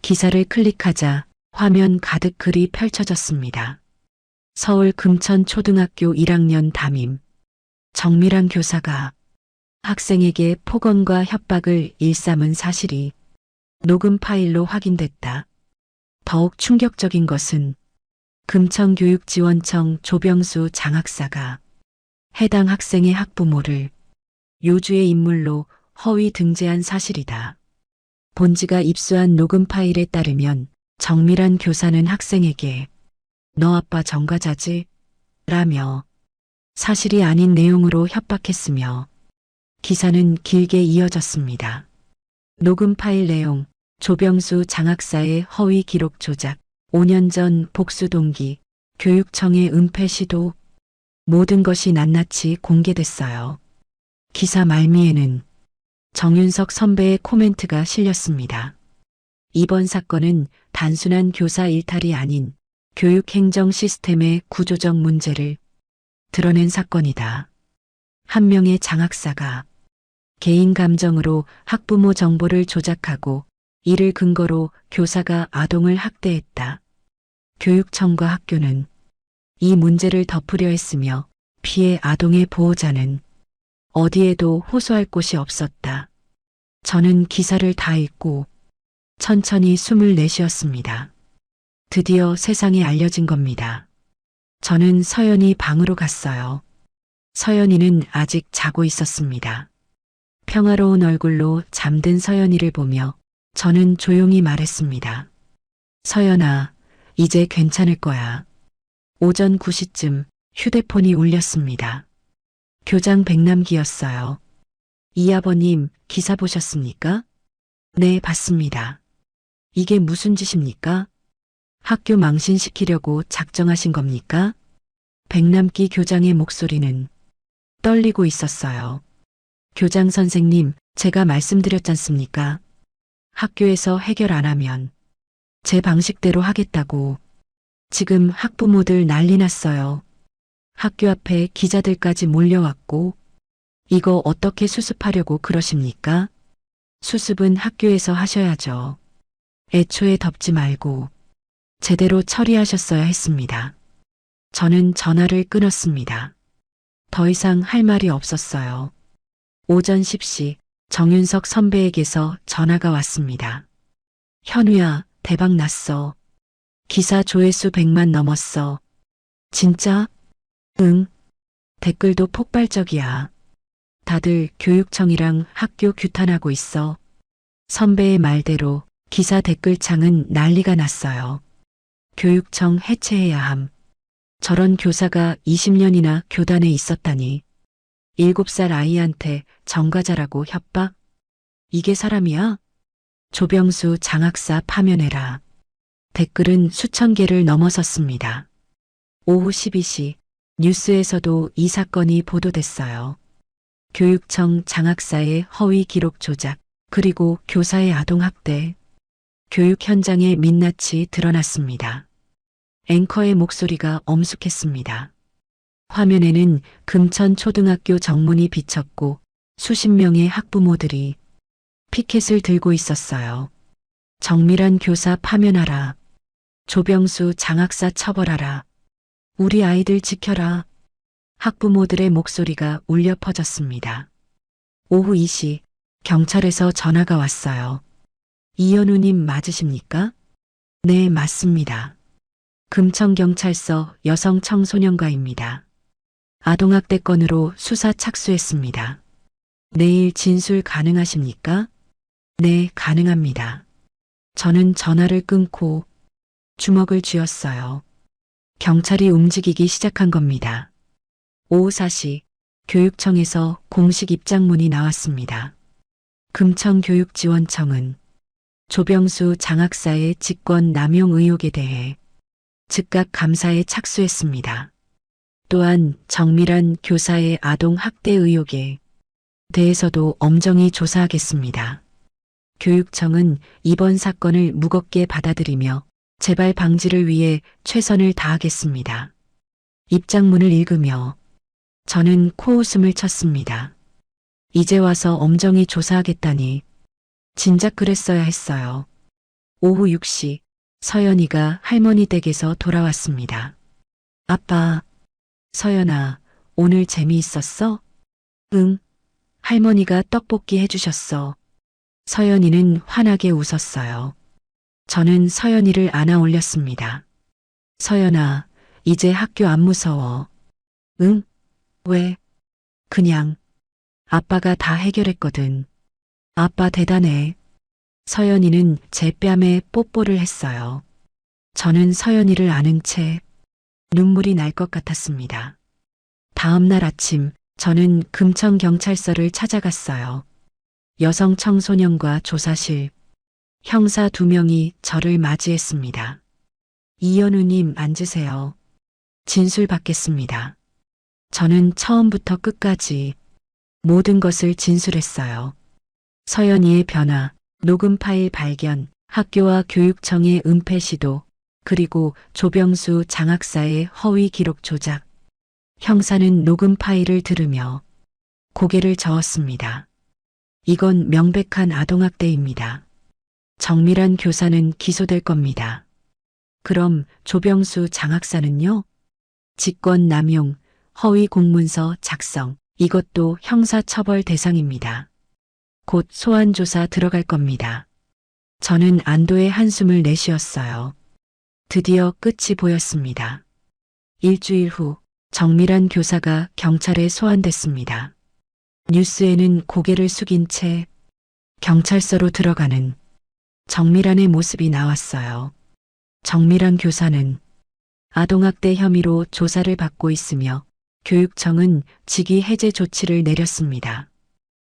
기사를 클릭하자 화면 가득 글이 펼쳐졌습니다. 서울 금천초등학교 1학년 담임 정밀한 교사가 학생에게 폭언과 협박을 일삼은 사실이 녹음 파일로 확인됐다. 더욱 충격적인 것은 금천교육지원청 조병수 장학사가 해당 학생의 학부모를 요주의 인물로 허위 등재한 사실이다. 본지가 입수한 녹음 파일에 따르면 정밀한 교사는 학생에게 너 아빠 전과자지? 라며 사실이 아닌 내용으로 협박했으며 기사는 길게 이어졌습니다. 녹음 파일 내용, 조병수 장학사의 허위 기록 조작, 5년 전 복수 동기, 교육청의 은폐 시도, 모든 것이 낱낱이 공개됐어요. 기사 말미에는 정윤석 선배의 코멘트가 실렸습니다. 이번 사건은 단순한 교사 일탈이 아닌 교육 행정 시스템의 구조적 문제를 드러낸 사건이다. 한 명의 장학사가 개인 감정으로 학부모 정보를 조작하고 이를 근거로 교사가 아동을 학대했다. 교육청과 학교는 이 문제를 덮으려 했으며 피해 아동의 보호자는 어디에도 호소할 곳이 없었다. 저는 기사를 다 읽고 천천히 숨을 내쉬었습니다. 드디어 세상에 알려진 겁니다. 저는 서연이 방으로 갔어요. 서연이는 아직 자고 있었습니다. 평화로운 얼굴로 잠든 서연이를 보며 저는 조용히 말했습니다. 서연아, 이제 괜찮을 거야. 오전 9시쯤 휴대폰이 울렸습니다. 교장 백남기였어요. 이 아버님 기사 보셨습니까? 네, 봤습니다. 이게 무슨 짓입니까? 학교 망신시키려고 작정하신 겁니까? 백남기 교장의 목소리는 떨리고 있었어요. 교장 선생님, 제가 말씀드렸잖습니까? 학교에서 해결 안 하면 제 방식대로 하겠다고. 지금 학부모들 난리 났어요. 학교 앞에 기자들까지 몰려왔고, 이거 어떻게 수습하려고 그러십니까? 수습은 학교에서 하셔야죠. 애초에 덮지 말고 제대로 처리하셨어야 했습니다. 저는 전화를 끊었습니다. 더 이상 할 말이 없었어요. 오전 10시 정윤석 선배에게서 전화가 왔습니다. 현우야, 대박 났어. 기사 조회수 100만 넘었어. 진짜? 응. 댓글도 폭발적이야. 다들 교육청이랑 학교 규탄하고 있어. 선배의 말대로 기사 댓글창은 난리가 났어요. 교육청 해체해야 함. 저런 교사가 20년이나 교단에 있었다니. 7살 아이한테 전과자라고 협박? 이게 사람이야? 조병수 장학사 파면해라. 댓글은 수천 개를 넘어섰습니다. 오후 12시 뉴스에서도 이 사건이 보도됐어요. 교육청 장학사의 허위 기록 조작, 그리고 교사의 아동학대. 교육 현장의 민낯이 드러났습니다. 앵커의 목소리가 엄숙했습니다. 화면에는 금천초등학교 정문이 비쳤고 수십 명의 학부모들이 피켓을 들고 있었어요. 정밀한 교사 파면하라. 조병수 장학사 처벌하라. 우리 아이들 지켜라. 학부모들의 목소리가 울려 퍼졌습니다. 오후 2시 경찰에서 전화가 왔어요. 이현우님 맞으십니까? 네, 맞습니다. 금천경찰서 여성청소년과입니다. 아동학대 건으로 수사 착수했습니다. 내일 진술 가능하십니까? 네, 가능합니다. 저는 전화를 끊고 주먹을 쥐었어요. 경찰이 움직이기 시작한 겁니다. 오후 4시 교육청에서 공식 입장문이 나왔습니다. 금천교육지원청은 조병수 장학사의 직권 남용 의혹에 대해 즉각 감사에 착수했습니다. 또한 정밀한 교사의 아동 학대 의혹에 대해서도 엄정히 조사하겠습니다. 교육청은 이번 사건을 무겁게 받아들이며 재발 방지를 위해 최선을 다하겠습니다. 입장문을 읽으며 저는 코웃음을 쳤습니다. 이제 와서 엄정히 조사하겠다니 진작 그랬어야 했어요. 오후 6시 서연이가 할머니 댁에서 돌아왔습니다. 아빠, 서연아, 오늘 재미있었어? 응. 할머니가 떡볶이 해주셨어. 서연이는 환하게 웃었어요. 저는 서연이를 안아 올렸습니다. 서연아, 이제 학교 안 무서워. 응? 왜? 그냥. 아빠가 다 해결했거든. 아빠 대단해. 서연이는 제 뺨에 뽀뽀를 했어요. 저는 서연이를 아는 채 눈물이 날 것 같았습니다. 다음 날 아침 저는 금천경찰서를 찾아갔어요. 여성 청소년과 조사실, 형사 2명이 저를 맞이했습니다. 이현우님 앉으세요. 진술 받겠습니다. 저는 처음부터 끝까지 모든 것을 진술했어요. 서연이의 변화, 녹음 파일 발견, 학교와 교육청의 은폐 시도, 그리고 조병수 장학사의 허위 기록 조작. 형사는 녹음 파일을 들으며 고개를 저었습니다. 이건 명백한 아동학대입니다. 정밀한 교사는 기소될 겁니다. 그럼 조병수 장학사는요? 직권 남용, 허위 공문서 작성, 이것도 형사처벌 대상입니다. 곧 소환조사 들어갈 겁니다. 저는 안도의 한숨을 내쉬었어요. 드디어 끝이 보였습니다. 일주일 후 정밀한 교사가 경찰에 소환됐습니다. 뉴스에는 고개를 숙인 채 경찰서로 들어가는 정밀한의 모습이 나왔어요. 정밀한 교사는 아동학대 혐의로 조사를 받고 있으며 교육청은 직위 해제 조치를 내렸습니다.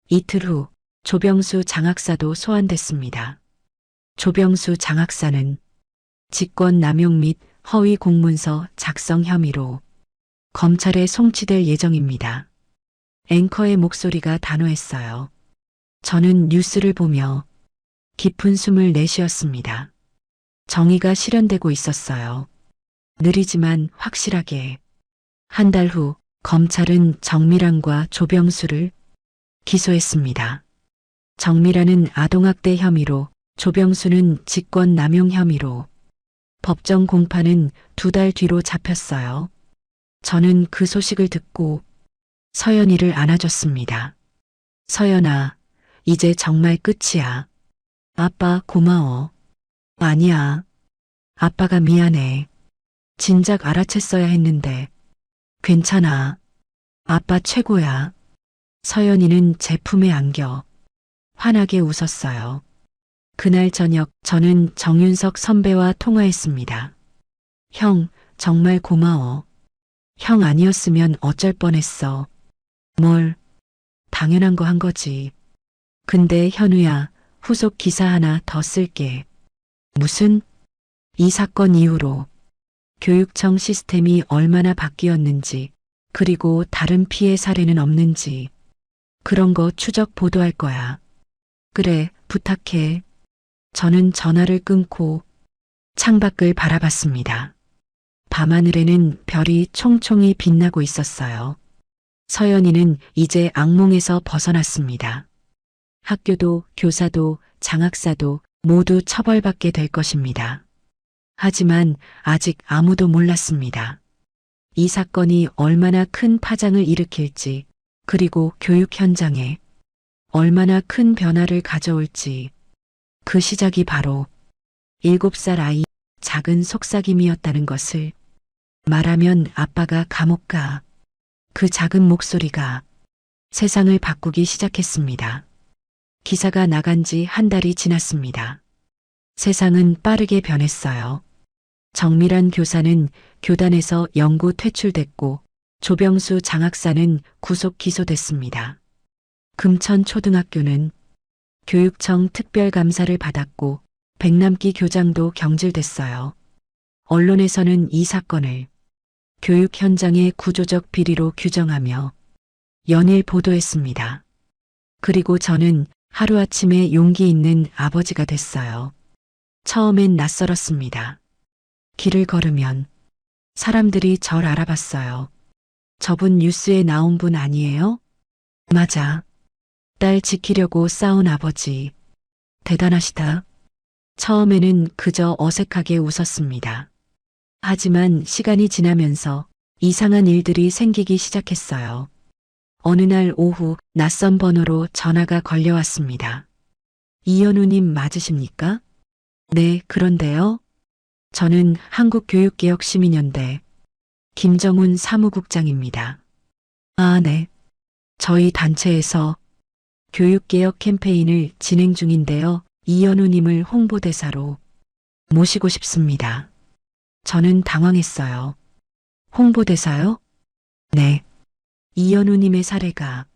이틀 후 조병수 장학사도 소환됐습니다. 조병수 장학사는 직권 남용 및 허위 공문서 작성 혐의로 검찰에 송치될 예정입니다. 앵커의 목소리가 단호했어요. 저는 뉴스를 보며 깊은 숨을 내쉬었습니다. 정의가 실현되고 있었어요. 느리지만 확실하게. 한 달 후 검찰은 정밀한과 조병수를 기소했습니다. 정밀한은 아동학대 혐의로, 조병수는 직권 남용 혐의로. 법정 공판은 2달 뒤로 잡혔어요. 저는 그 소식을 듣고 서연이를 안아줬습니다. 서연아, 이제 정말 끝이야. 아빠 고마워. 아니야. 아빠가 미안해. 진작 알아챘어야 했는데. 괜찮아. 아빠 최고야. 서연이는 제 품에 안겨 환하게 웃었어요. 그날 저녁 저는 정윤석 선배와 통화했습니다. 형, 정말 고마워. 형 아니었으면 어쩔 뻔했어. 뭘, 당연한 거 한 거지. 근데 현우야, 후속 기사 하나 더 쓸게. 무슨? 이 사건 이후로 교육청 시스템이 얼마나 바뀌었는지, 그리고 다른 피해 사례는 없는지, 그런 거 추적 보도할 거야. 그래, 부탁해. 저는 전화를 끊고 창밖을 바라봤습니다. 밤하늘에는 별이 총총히 빛나고 있었어요. 서연이는 이제 악몽에서 벗어났습니다. 학교도 교사도 장학사도 모두 처벌받게 될 것입니다. 하지만 아직 아무도 몰랐습니다. 이 사건이 얼마나 큰 파장을 일으킬지, 그리고 교육 현장에 얼마나 큰 변화를 가져올지. 그 시작이 바로 7살 아이 작은 속삭임이었다는 것을 말하면 아빠가 감옥 가. 그 작은 목소리가 세상을 바꾸기 시작했습니다. 기사가 나간 지 한 달이 지났습니다. 세상은 빠르게 변했어요. 정밀한 교사는 교단에서 영구 퇴출됐고 조병수 장학사는 구속 기소됐습니다. 금천초등학교는 교육청 특별감사를 받았고 백남기 교장도 경질됐어요. 언론에서는 이 사건을 교육 현장의 구조적 비리로 규정하며 연일 보도했습니다. 그리고 저는 하루아침에 용기 있는 아버지가 됐어요. 처음엔 낯설었습니다. 길을 걸으면 사람들이 절 알아봤어요. 저분 뉴스에 나온 분 아니에요? 맞아. 딸 지키려고 싸운 아버지. 대단하시다. 처음에는 그저 어색하게 웃었습니다. 하지만 시간이 지나면서 이상한 일들이 생기기 시작했어요. 어느 날 오후 낯선 번호로 전화가 걸려왔습니다. 이현우님 맞으십니까? 네, 그런데요. 저는 한국교육개혁시민연대 김정훈 사무국장입니다. 아, 네. 저희 단체에서 교육개혁 캠페인을 진행 중인데요. 이현우님을 홍보대사로 모시고 싶습니다. 저는 당황했어요. 홍보대사요? 네. 이현우님의 사례가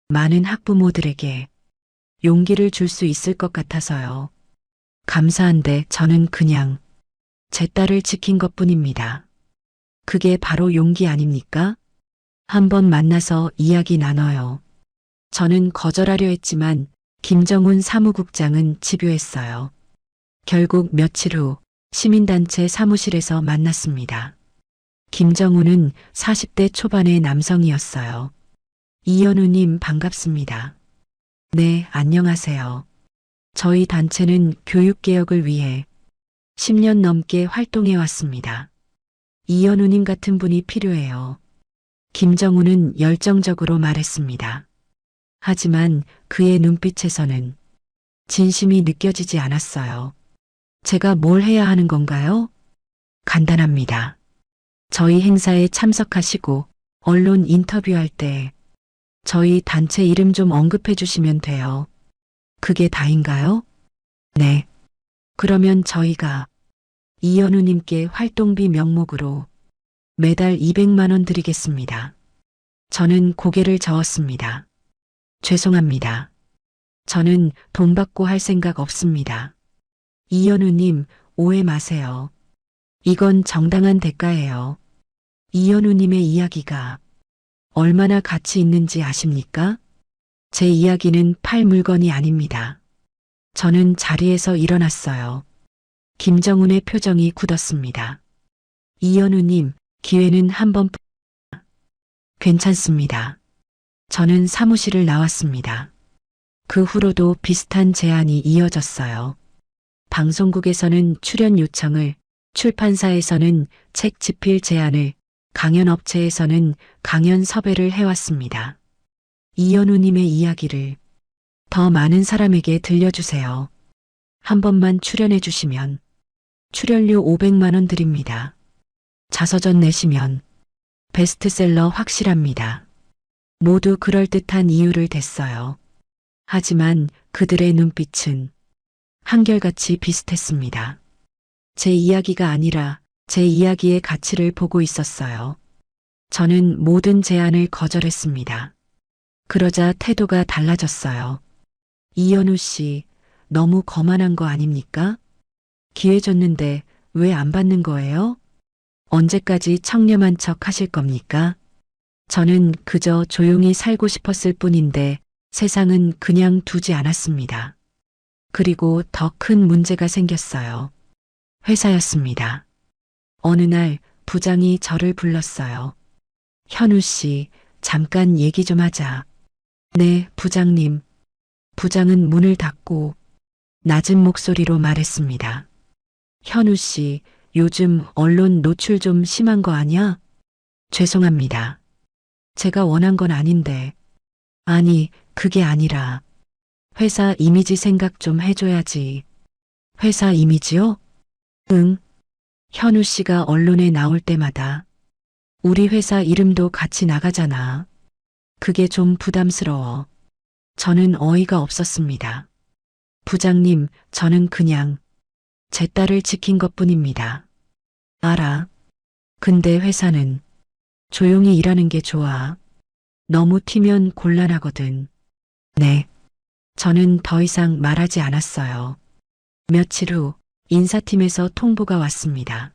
많은 학부모들에게 용기를 줄 수 있을 것 같아서요. 감사한데 저는 그냥 제 딸을 지킨 것뿐입니다. 그게 바로 용기 아닙니까? 한번 만나서 이야기 나눠요. 저는 거절하려 했지만 김정훈 사무국장은 집요했어요. 결국 며칠 후 시민단체 사무실에서 만났습니다. 김정우는 40대 초반의 남성이었어요. 이현우님 반갑습니다. 네, 안녕하세요. 저희 단체는 교육개혁을 위해 10년 넘게 활동해 왔습니다. 이현우님 같은 분이 필요해요. 김정우는 열정적으로 말했습니다. 하지만 그의 눈빛에서는 진심이 느껴지지 않았어요. 제가 뭘 해야 하는 건가요? 간단합니다. 저희 행사에 참석하시고 언론 인터뷰할 때 저희 단체 이름 좀 언급해 주시면 돼요. 그게 다인가요? 네. 그러면 저희가 이현우님께 활동비 명목으로 매달 200만 원 드리겠습니다. 저는 고개를 저었습니다. 죄송합니다. 저는 돈 받고 할 생각 없습니다. 이현우님, 오해 마세요. 이건 정당한 대가예요. 이현우님의 이야기가 얼마나 가치 있는지 아십니까? 제 이야기는 팔 물건이 아닙니다. 저는 자리에서 일어났어요. 김정훈의 표정이 굳었습니다. 이현우님, 기회는 한 번. 괜찮습니다. 저는 사무실을 나왔습니다. 그 후로도 비슷한 제안이 이어졌어요. 방송국에서는 출연 요청을, 출판사에서는 책 집필 제안을, 강연업체에서는 강연 섭외를 해왔습니다. 이현우님의 이야기를 더 많은 사람에게 들려주세요. 한 번만 출연해 주시면 출연료 500만 원 드립니다. 자서전 내시면 베스트셀러 확실합니다. 모두 그럴듯한 이유를 댔어요. 하지만 그들의 눈빛은 한결같이 비슷했습니다. 제 이야기가 아니라 제 이야기의 가치를 보고 있었어요. 저는 모든 제안을 거절했습니다. 그러자 태도가 달라졌어요. 이현우 씨, 너무 거만한 거 아닙니까? 기회 줬는데 왜 안 받는 거예요? 언제까지 청렴한 척 하실 겁니까? 저는 그저 조용히 살고 싶었을 뿐인데 세상은 그냥 두지 않았습니다. 그리고 더 큰 문제가 생겼어요. 회사였습니다. 어느 날 부장이 저를 불렀어요. 현우 씨, 잠깐 얘기 좀 하자. 네, 부장님. 부장은 문을 닫고 낮은 목소리로 말했습니다. 현우 씨, 요즘 언론 노출 좀 심한 거 아니야? 죄송합니다. 제가 원한 건 아닌데. 아니, 그게 아니라 회사 이미지 생각 좀 해줘야지. 회사 이미지요? 응. 현우 씨가 언론에 나올 때마다 우리 회사 이름도 같이 나가잖아. 그게 좀 부담스러워. 저는 어이가 없었습니다. 부장님, 저는 그냥 제 딸을 지킨 것뿐입니다. 알아. 근데 회사는 조용히 일하는 게 좋아. 너무 튀면 곤란하거든. 네. 저는 더 이상 말하지 않았어요. 며칠 후 인사팀에서 통보가 왔습니다.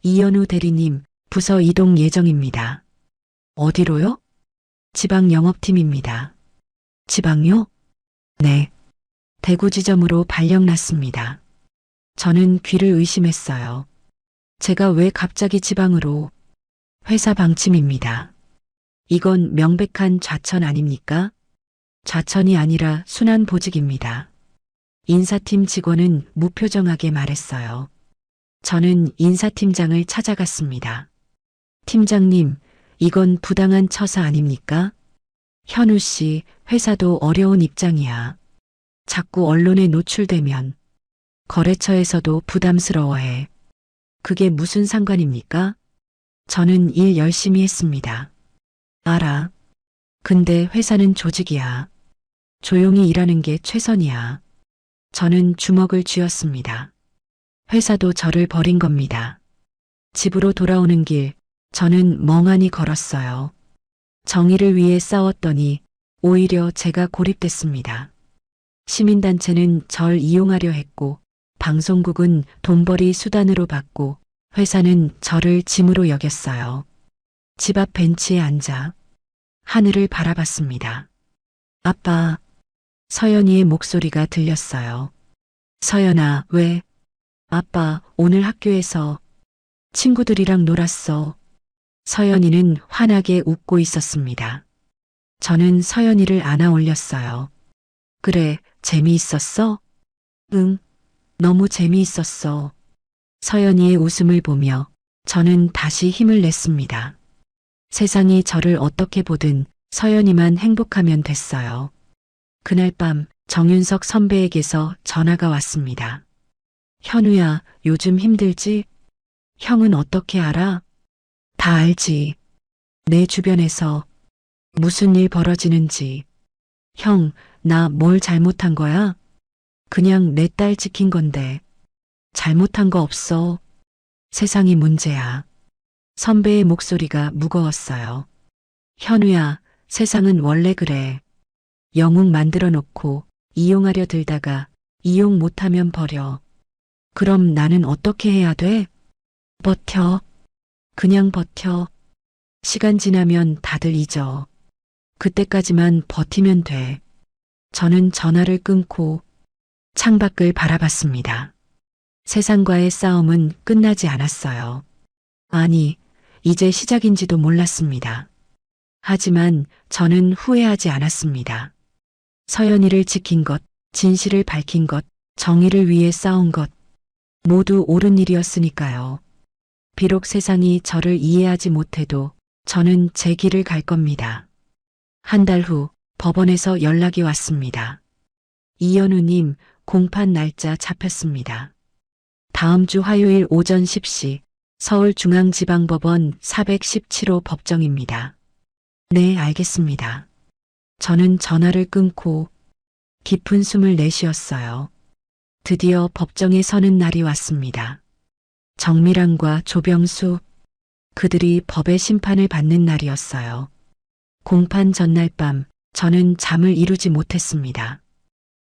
이현우 대리님, 부서 이동 예정입니다. 어디로요? 지방 영업팀입니다. 지방요? 네. 대구 지점으로 발령났습니다. 저는 귀를 의심했어요. 제가 왜 갑자기 지방으로? 회사 방침입니다. 이건 명백한 좌천 아닙니까? 좌천이 아니라 순환 보직입니다. 인사팀 직원은 무표정하게 말했어요. 저는 인사팀장을 찾아갔습니다. 팀장님, 이건 부당한 처사 아닙니까? 현우 씨, 회사도 어려운 입장이야. 자꾸 언론에 노출되면 거래처에서도 부담스러워해. 그게 무슨 상관입니까? 저는 일 열심히 했습니다. 알아. 근데 회사는 조직이야. 조용히 일하는 게 최선이야. 저는 주먹을 쥐었습니다. 회사도 저를 버린 겁니다. 집으로 돌아오는 길, 저는 멍하니 걸었어요. 정의를 위해 싸웠더니 오히려 제가 고립됐습니다. 시민단체는 절 이용하려 했고, 방송국은 돈벌이 수단으로 봤고, 회사는 저를 짐으로 여겼어요. 집 앞 벤치에 앉아 하늘을 바라봤습니다. 아빠, 서연이의 목소리가 들렸어요. 서연아, 왜? 아빠, 오늘 학교에서 친구들이랑 놀았어. 서연이는 환하게 웃고 있었습니다. 저는 서연이를 안아 올렸어요. 그래, 재미있었어? 응, 너무 재미있었어. 서연이의 웃음을 보며 저는 다시 힘을 냈습니다. 세상이 저를 어떻게 보든 서연이만 행복하면 됐어요. 그날 밤 정윤석 선배에게서 전화가 왔습니다. 현우야, 요즘 힘들지? 형은 어떻게 알아? 다 알지. 내 주변에서 무슨 일 벌어지는지. 형, 나 뭘 잘못한 거야? 그냥 내 딸 지킨 건데. 잘못한 거 없어. 세상이 문제야. 선배의 목소리가 무거웠어요. 현우야, 세상은 원래 그래. 영웅 만들어 놓고 이용하려 들다가 이용 못하면 버려. 그럼 나는 어떻게 해야 돼? 버텨. 그냥 버텨. 시간 지나면 다들 잊어. 그때까지만 버티면 돼. 저는 전화를 끊고 창밖을 바라봤습니다. 세상과의 싸움은 끝나지 않았어요. 아니, 이제 시작인지도 몰랐습니다. 하지만 저는 후회하지 않았습니다. 서연이를 지킨 것, 진실을 밝힌 것, 정의를 위해 싸운 것, 모두 옳은 일이었으니까요. 비록 세상이 저를 이해하지 못해도 저는 제 길을 갈 겁니다. 한 달 후 법원에서 연락이 왔습니다. 이현우님, 공판 날짜 잡혔습니다. 다음 주 화요일 오전 10시 서울중앙지방법원 417호 법정입니다. 네, 알겠습니다. 저는 전화를 끊고 깊은 숨을 내쉬었어요. 드디어 법정에 서는 날이 왔습니다. 정미란과 조병수, 그들이 법의 심판을 받는 날이었어요. 공판 전날 밤 저는 잠을 이루지 못했습니다.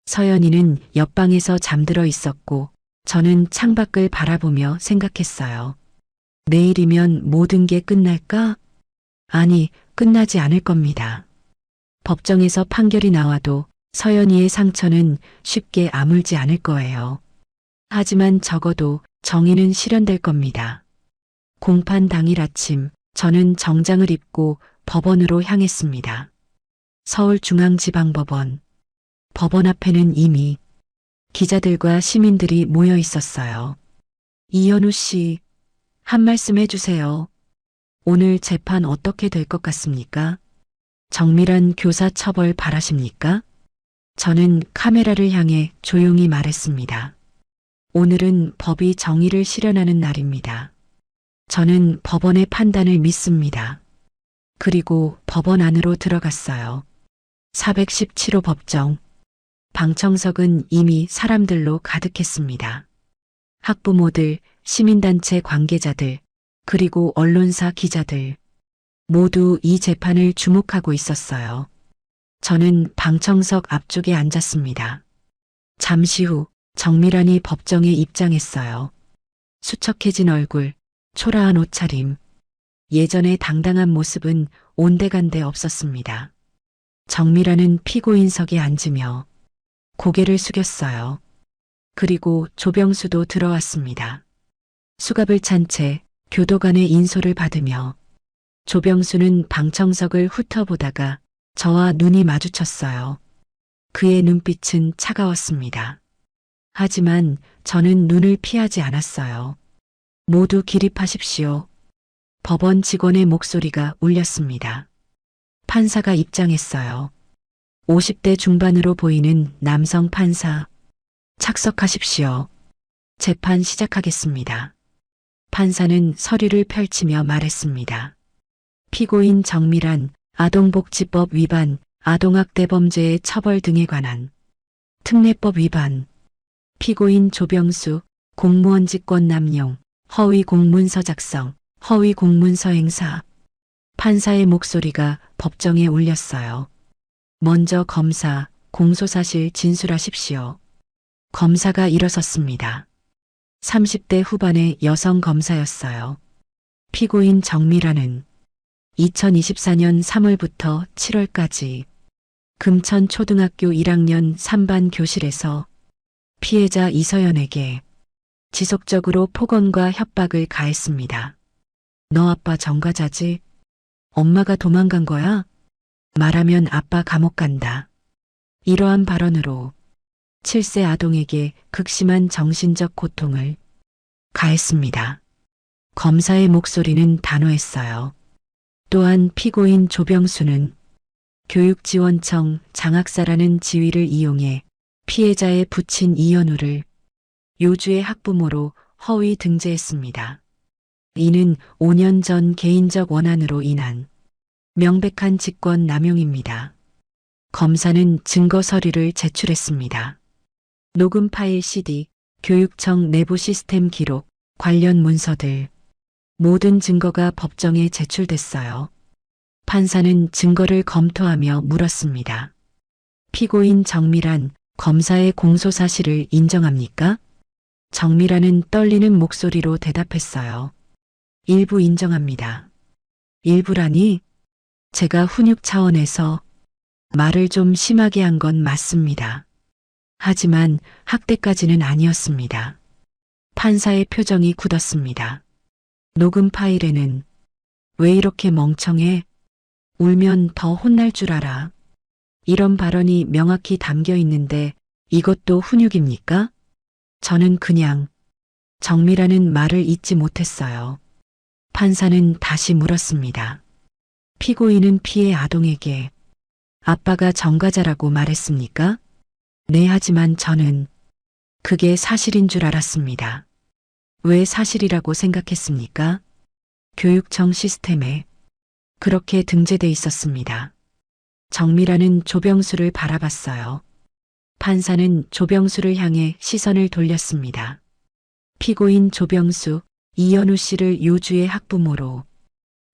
서연이는 옆방에서 잠들어 있었고 저는 창밖을 바라보며 생각했어요. 내일이면 모든 게 끝날까? 아니, 끝나지 않을 겁니다. 법정에서 판결이 나와도 서연이의 상처는 쉽게 아물지 않을 거예요. 하지만 적어도 정의는 실현될 겁니다. 공판 당일 아침 저는 정장을 입고 법원으로 향했습니다. 서울중앙지방법원. 법원 앞에는 이미 기자들과 시민들이 모여 있었어요. 이현우 씨, 한 말씀 해주세요. 오늘 재판 어떻게 될 것 같습니까? 정밀한 교사 처벌 바라십니까? 저는 카메라를 향해 조용히 말했습니다. 오늘은 법이 정의를 실현하는 날입니다. 저는 법원의 판단을 믿습니다. 그리고 법원 안으로 들어갔어요. 417호 법정. 방청석은 이미 사람들로 가득했습니다. 학부모들, 시민단체 관계자들, 그리고 언론사 기자들. 모두 이 재판을 주목하고 있었어요. 저는 방청석 앞쪽에 앉았습니다. 잠시 후 정미란이 법정에 입장했어요. 수척해진 얼굴, 초라한 옷차림. 예전의 당당한 모습은 온데간데 없었습니다. 정미란은 피고인석에 앉으며 고개를 숙였어요. 그리고 조병수도 들어왔습니다. 수갑을 찬 채 교도관의 인솔을 받으며 조병수는 방청석을 훑어보다가 저와 눈이 마주쳤어요. 그의 눈빛은 차가웠습니다. 하지만 저는 눈을 피하지 않았어요. 모두 기립하십시오. 법원 직원의 목소리가 울렸습니다. 판사가 입장했어요. 50대 중반으로 보이는 남성 판사. 착석하십시오. 재판 시작하겠습니다. 판사는 서류를 펼치며 말했습니다. 피고인 정미란, 아동복지법 위반, 아동학대범죄의 처벌 등에 관한 특례법 위반. 피고인 조병수, 공무원 직권 남용, 허위 공문서 작성, 허위 공문서 행사. 판사의 목소리가 법정에 울렸어요. 먼저 검사, 공소사실 진술하십시오. 검사가 일어섰습니다. 30대 후반의 여성 검사였어요. 피고인 정미란은 2024년 3월부터 7월까지 금천초등학교 1학년 3반 교실에서 피해자 이서연에게 지속적으로 폭언과 협박을 가했습니다. 너 아빠 전과자지? 엄마가 도망간 거야? 말하면 아빠 감옥 간다. 이러한 발언으로 7세 아동에게 극심한 정신적 고통을 가했습니다. 검사의 목소리는 단호했어요. 또한 피고인 조병수는 교육지원청 장학사라는 지위를 이용해 피해자의 부친 이현우를 요주의 학부모로 허위 등재했습니다. 이는 5년 전 개인적 원한으로 인한 명백한 직권 남용입니다. 검사는 증거 서류를 제출했습니다. 녹음 파일 CD, 교육청 내부 시스템 기록, 관련 문서들, 모든 증거가 법정에 제출됐어요. 판사는 증거를 검토하며 물었습니다. 피고인 정미란, 검사의 공소 사실을 인정합니까? 정미란은 떨리는 목소리로 대답했어요. 일부 인정합니다. 일부라니? 제가 훈육 차원에서 말을 좀 심하게 한 건 맞습니다. 하지만 학대까지는 아니었습니다. 판사의 표정이 굳었습니다. 녹음 파일에는 왜 이렇게 멍청해? 울면 더 혼날 줄 알아. 이런 발언이 명확히 담겨 있는데 이것도 훈육입니까? 저는 그냥 정미라는 말을 잊지 못했어요. 판사는 다시 물었습니다. 피고인은 피해 아동에게 아빠가 전과자라고 말했습니까? 네, 하지만 저는 그게 사실인 줄 알았습니다. 왜 사실이라고 생각했습니까? 교육청 시스템에 그렇게 등재돼 있었습니다. 정미라는 조병수를 바라봤어요. 판사는 조병수를 향해 시선을 돌렸습니다. 피고인 조병수, 이현우 씨를 요주의 학부모로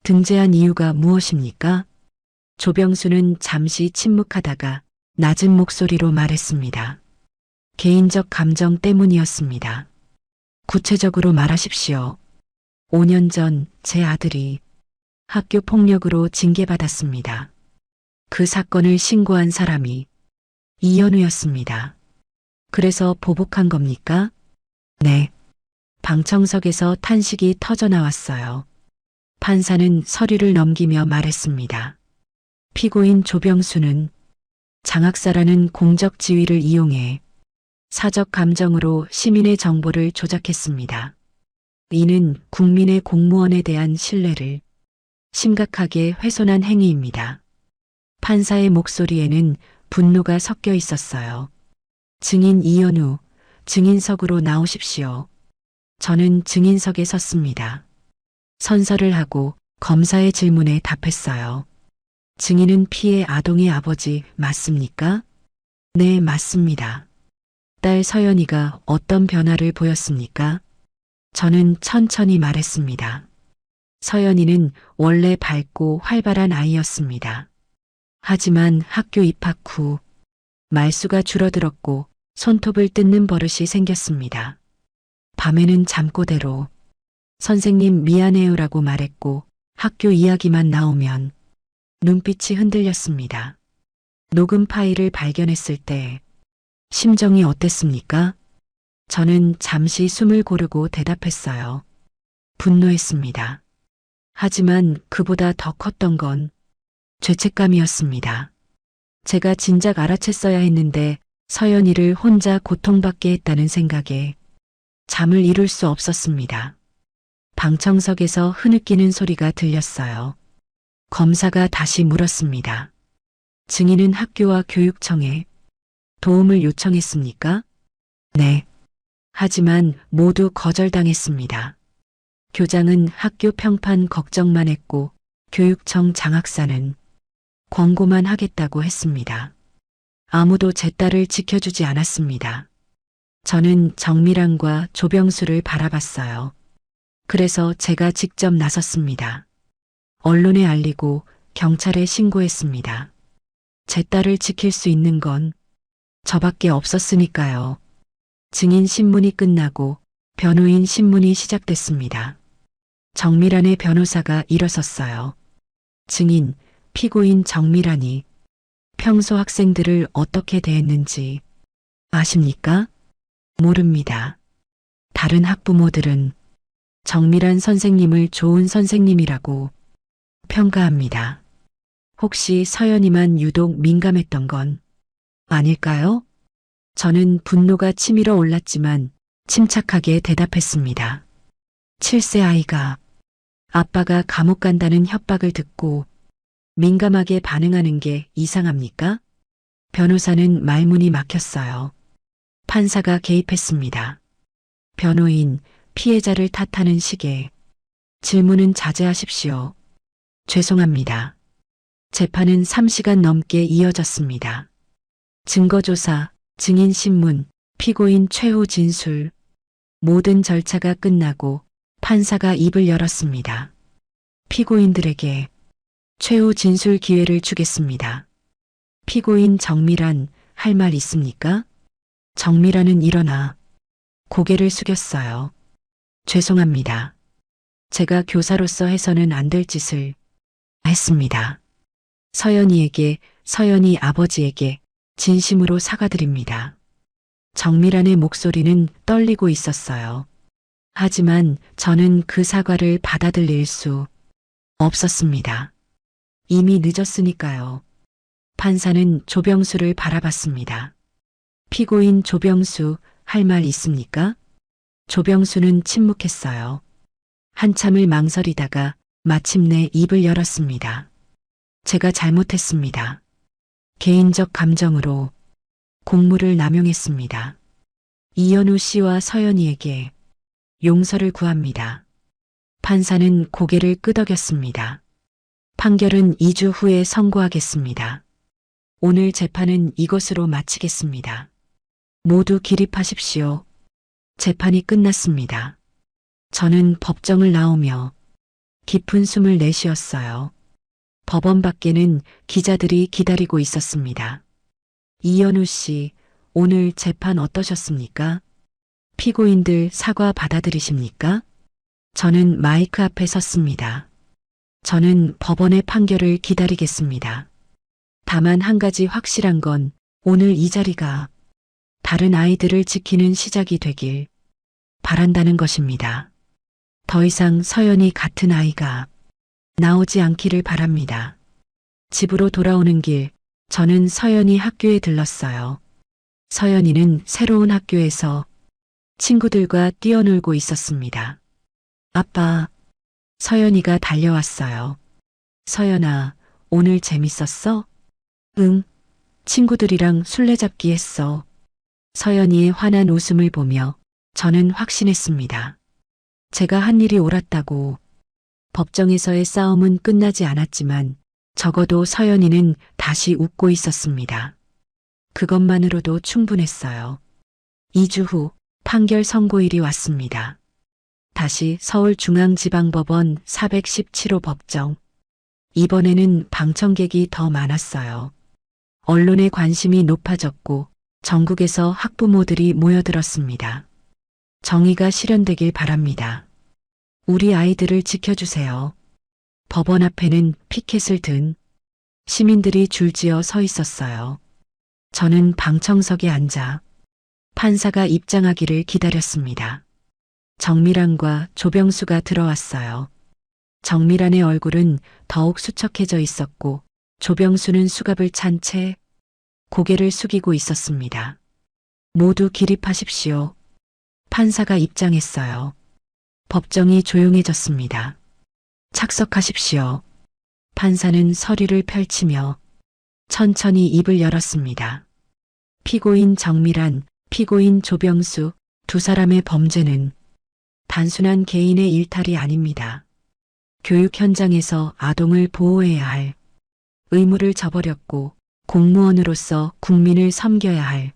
등재한 이유가 무엇입니까? 조병수는 잠시 침묵하다가 낮은 목소리로 말했습니다. 개인적 감정 때문이었습니다. 구체적으로 말하십시오. 5년 전 제 아들이 학교 폭력으로 징계받았습니다. 그 사건을 신고한 사람이 이현우였습니다. 그래서 보복한 겁니까? 네. 방청석에서 탄식이 터져 나왔어요. 판사는 서류를 넘기며 말했습니다. 피고인 조병수는 장학사라는 공적 지위를 이용해 사적 감정으로 시민의 정보를 조작했습니다. 이는 국민의 공무원에 대한 신뢰를 심각하게 훼손한 행위입니다. 판사의 목소리에는 분노가 섞여 있었어요. 증인 이현우, 증인석으로 나오십시오. 저는 증인석에 섰습니다. 선서를 하고 검사의 질문에 답했어요. 증인은 피해 아동의 아버지 맞습니까? 네, 맞습니다. 딸 서연이가 어떤 변화를 보였습니까? 저는 천천히 말했습니다. 서연이는 원래 밝고 활발한 아이였습니다. 하지만 학교 입학 후 말수가 줄어들었고 손톱을 뜯는 버릇이 생겼습니다. 밤에는 잠꼬대로 선생님 미안해요라고 말했고 학교 이야기만 나오면 눈빛이 흔들렸습니다. 녹음 파일을 발견했을 때 심정이 어땠습니까? 저는 잠시 숨을 고르고 대답했어요. 분노했습니다. 하지만 그보다 더 컸던 건 죄책감이었습니다. 제가 진작 알아챘어야 했는데 서연이를 혼자 고통받게 했다는 생각에 잠을 이룰 수 없었습니다. 방청석에서 흐느끼는 소리가 들렸어요. 검사가 다시 물었습니다. 증인은 학교와 교육청에 도움을 요청했습니까? 네. 하지만 모두 거절당했습니다. 교장은 학교 평판 걱정만 했고 교육청 장학사는 권고만 하겠다고 했습니다. 아무도 제 딸을 지켜주지 않았습니다. 저는 정미란과 조병수를 바라봤어요. 그래서 제가 직접 나섰습니다. 언론에 알리고 경찰에 신고했습니다. 제 딸을 지킬 수 있는 건 저밖에 없었으니까요. 증인 신문이 끝나고 변호인 신문이 시작됐습니다. 정미란의 변호사가 일어섰어요. 증인, 피고인 정미란이 평소 학생들을 어떻게 대했는지 아십니까? 모릅니다. 다른 학부모들은 정밀한 선생님을 좋은 선생님이라고 평가합니다. 혹시 서연이만 유독 민감했던 건 아닐까요? 저는 분노가 치밀어 올랐지만 침착하게 대답했습니다. 7세 아이가 아빠가 감옥 간다는 협박을 듣고 민감하게 반응하는 게 이상합니까? 변호사는 말문이 막혔어요. 판사가 개입했습니다. 변호인, 피해자를 탓하는 식의 질문은 자제하십시오. 죄송합니다. 재판은 3시간 넘게 이어졌습니다. 증거조사, 증인신문, 피고인 최후 진술, 모든 절차가 끝나고 판사가 입을 열었습니다. 피고인들에게 최후 진술 기회를 주겠습니다. 피고인 정밀한, 할 말 있습니까? 정밀한은 일어나 고개를 숙였어요. 죄송합니다. 제가 교사로서 해서는 안 될 짓을 했습니다. 서연이에게, 서연이 아버지에게 진심으로 사과드립니다. 정밀한의 목소리는 떨리고 있었어요. 하지만 저는 그 사과를 받아들일 수 없었습니다. 이미 늦었으니까요. 판사는 조병수를 바라봤습니다. 피고인 조병수, 할 말 있습니까? 조병수는 침묵했어요. 한참을 망설이다가 마침내 입을 열었습니다. 제가 잘못했습니다. 개인적 감정으로 공무를 남용했습니다. 이현우 씨와 서연이에게 용서를 구합니다. 판사는 고개를 끄덕였습니다. 판결은 2주 후에 선고하겠습니다. 오늘 재판은 이것으로 마치겠습니다. 모두 기립하십시오. 재판이 끝났습니다. 저는 법정을 나오며 깊은 숨을 내쉬었어요. 법원 밖에는 기자들이 기다리고 있었습니다. 이현우 씨, 오늘 재판 어떠셨습니까? 피고인들 사과 받아들이십니까? 저는 마이크 앞에 섰습니다. 저는 법원의 판결을 기다리겠습니다. 다만 한 가지 확실한 건 오늘 이 자리가 다른 아이들을 지키는 시작이 되길 바란다는 것입니다. 더 이상 서연이 같은 아이가 나오지 않기를 바랍니다. 집으로 돌아오는 길, 저는 서연이 학교에 들렀어요. 서연이는 새로운 학교에서 친구들과 뛰어놀고 있었습니다. 아빠, 서연이가 달려왔어요. 서연아, 오늘 재밌었어? 응, 친구들이랑 술래잡기 했어. 서연이의 환한 웃음을 보며 저는 확신했습니다. 제가 한 일이 옳았다고. 법정에서의 싸움은 끝나지 않았지만 적어도 서연이는 다시 웃고 있었습니다. 그것만으로도 충분했어요. 2주 후 판결 선고일이 왔습니다. 다시 서울중앙지방법원 417호 법정. 이번에는 방청객이 더 많았어요. 언론의 관심이 높아졌고 전국에서 학부모들이 모여들었습니다. 정의가 실현되길 바랍니다. 우리 아이들을 지켜주세요. 법원 앞에는 피켓을 든 시민들이 줄지어 서 있었어요. 저는 방청석에 앉아 판사가 입장하기를 기다렸습니다. 정밀한과 조병수가 들어왔어요. 정밀한의 얼굴은 더욱 수척해져 있었고 조병수는 수갑을 찬 채 고개를 숙이고 있었습니다. 모두 기립하십시오. 판사가 입장했어요. 법정이 조용해졌습니다. 착석하십시오. 판사는 서류를 펼치며 천천히 입을 열었습니다. 피고인 정밀한, 피고인 조병수 두 사람의 범죄는 단순한 개인의 일탈이 아닙니다. 교육 현장에서 아동을 보호해야 할 의무를 저버렸고 공무원으로서 국민을 섬겨야 할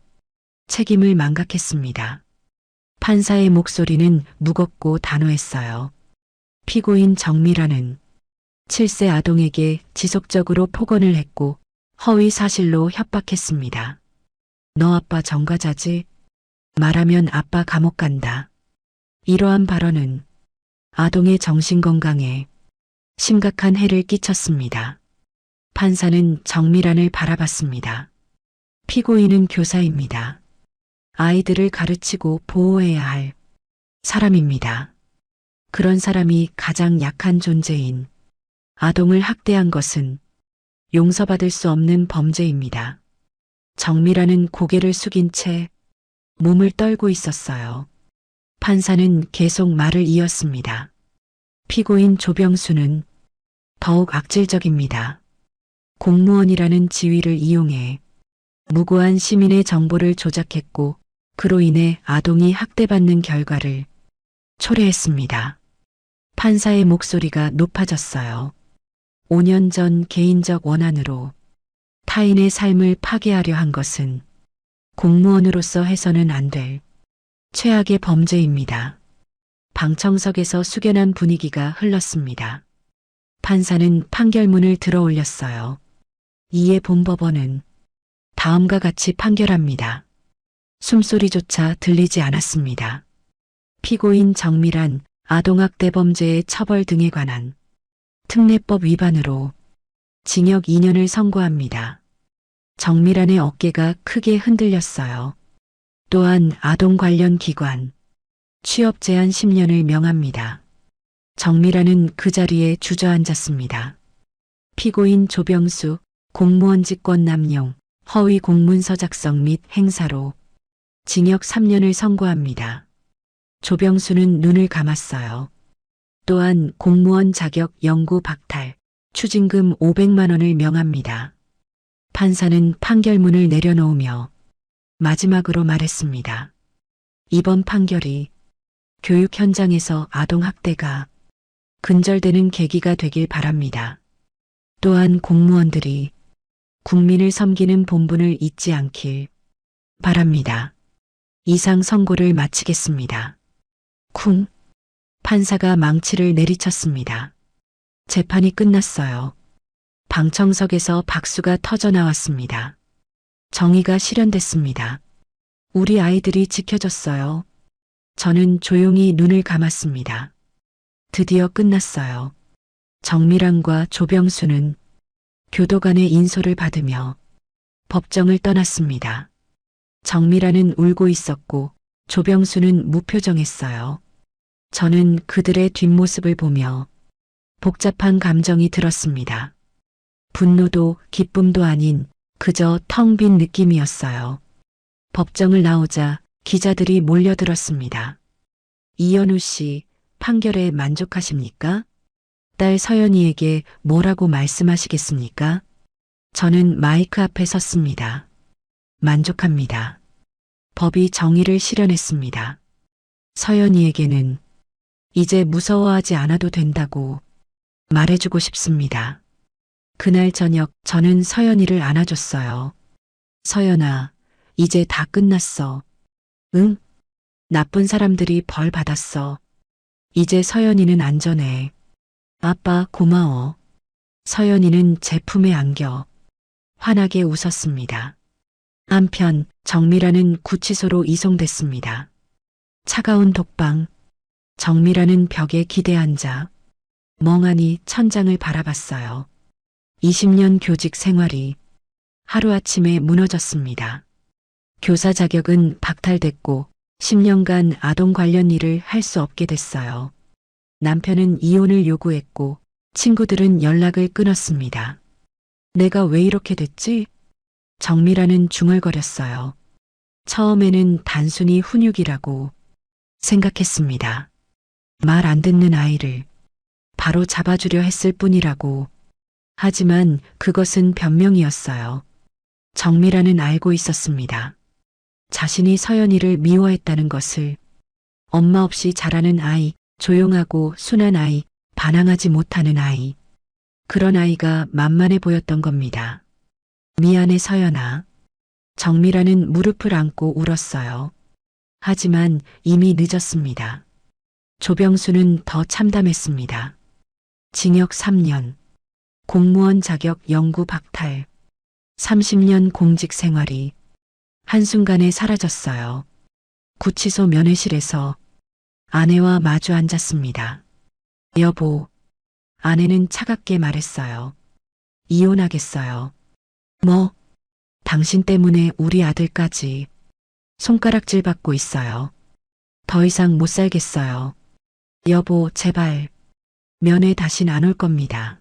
책임을 망각했습니다. 판사의 목소리는 무겁고 단호했어요. 피고인 정밀한은 7세 아동에게 지속적으로 폭언을 했고 허위 사실로 협박했습니다. 너 아빠 전과자지? 말하면 아빠 감옥 간다. 이러한 발언은 아동의 정신건강에 심각한 해를 끼쳤습니다. 판사는 정밀한을 바라봤습니다. 피고인은 교사입니다. 아이들을 가르치고 보호해야 할 사람입니다. 그런 사람이 가장 약한 존재인 아동을 학대한 것은 용서받을 수 없는 범죄입니다. 정미라는 고개를 숙인 채 몸을 떨고 있었어요. 판사는 계속 말을 이었습니다. 피고인 조병수는 더욱 악질적입니다. 공무원이라는 지위를 이용해 무고한 시민의 정보를 조작했고 그로 인해 아동이 학대받는 결과를 초래했습니다. 판사의 목소리가 높아졌어요. 5년 전 개인적 원한으로 타인의 삶을 파괴하려 한 것은 공무원으로서 해서는 안 될 최악의 범죄입니다. 방청석에서 숙연한 분위기가 흘렀습니다. 판사는 판결문을 들어 올렸어요. 이에 본법원은 다음과 같이 판결합니다. 숨소리조차 들리지 않았습니다. 피고인 정밀한 아동학대 범죄의 처벌 등에 관한 특례법 위반으로 징역 2년을 선고합니다. 정밀한의 어깨가 크게 흔들렸어요. 또한 아동 관련 기관 취업 제한 10년을 명합니다. 정밀한은 그 자리에 주저앉았습니다. 피고인 조병수 공무원 직권 남용 허위 공문서 작성 및 행사로 징역 3년을 선고합니다. 조병수는 눈을 감았어요. 또한 공무원 자격 영구 박탈, 추징금 500만 원을 명합니다. 판사는 판결문을 내려놓으며 마지막으로 말했습니다. 이번 판결이 교육 현장에서 아동 학대가 근절되는 계기가 되길 바랍니다. 또한 공무원들이 국민을 섬기는 본분을 잊지 않길 바랍니다. 이상 선고를 마치겠습니다. 쿵. 판사가 망치를 내리쳤습니다. 재판이 끝났어요. 방청석에서 박수가 터져 나왔습니다. 정의가 실현됐습니다. 우리 아이들이 지켜졌어요. 저는 조용히 눈을 감았습니다. 드디어 끝났어요. 정밀한과 조병수는 교도관의 인솔을 받으며 법정을 떠났습니다. 정밀한은 울고 있었고 조병수는 무표정했어요. 저는 그들의 뒷모습을 보며 복잡한 감정이 들었습니다. 분노도 기쁨도 아닌 그저 텅 빈 느낌이었어요. 법정을 나오자 기자들이 몰려들었습니다. 이현우 씨, 판결에 만족하십니까? 딸 서연이에게 뭐라고 말씀하시겠습니까? 저는 마이크 앞에 섰습니다. 만족합니다. 법이 정의를 실현했습니다. 서연이에게는 이제 무서워하지 않아도 된다고 말해주고 싶습니다. 그날 저녁 저는 서연이를 안아줬어요. 서연아, 이제 다 끝났어. 응? 나쁜 사람들이 벌 받았어. 이제 서연이는 안전해. 아빠 고마워. 서연이는 제 품에 안겨 환하게 웃었습니다. 한편 정밀아는 구치소로 이송됐습니다. 차가운 독방. 정밀아는 벽에 기대앉아 멍하니 천장을 바라봤어요. 20년 교직 생활이 하루아침에 무너졌습니다. 교사 자격은 박탈됐고 10년간 아동 관련 일을 할 수 없게 됐어요. 남편은 이혼을 요구했고 친구들은 연락을 끊었습니다. 내가 왜 이렇게 됐지? 정밀아는 중얼거렸어요. 처음에는 단순히 훈육이라고 생각했습니다. 말 안 듣는 아이를 바로 잡아주려 했을 뿐이라고. 하지만 그것은 변명이었어요. 정밀아는 알고 있었습니다. 자신이 서연이를 미워했다는 것을. 엄마 없이 자라는 아이, 조용하고 순한 아이, 반항하지 못하는 아이. 그런 아이가 만만해 보였던 겁니다. 미안해 서연아. 정밀아는 무릎을 안고 울었어요. 하지만 이미 늦었습니다. 조병수는 더 참담했습니다. 징역 3년, 공무원 자격 영구 박탈, 30년 공직 생활이 한순간에 사라졌어요. 구치소 면회실에서 아내와 마주 앉았습니다. 여보, 아내는 차갑게 말했어요. 이혼하겠어요. 뭐? 당신 때문에 우리 아들까지 손가락질 받고 있어요. 더 이상 못 살겠어요. 여보, 제발. 면회 다신 안 올 겁니다.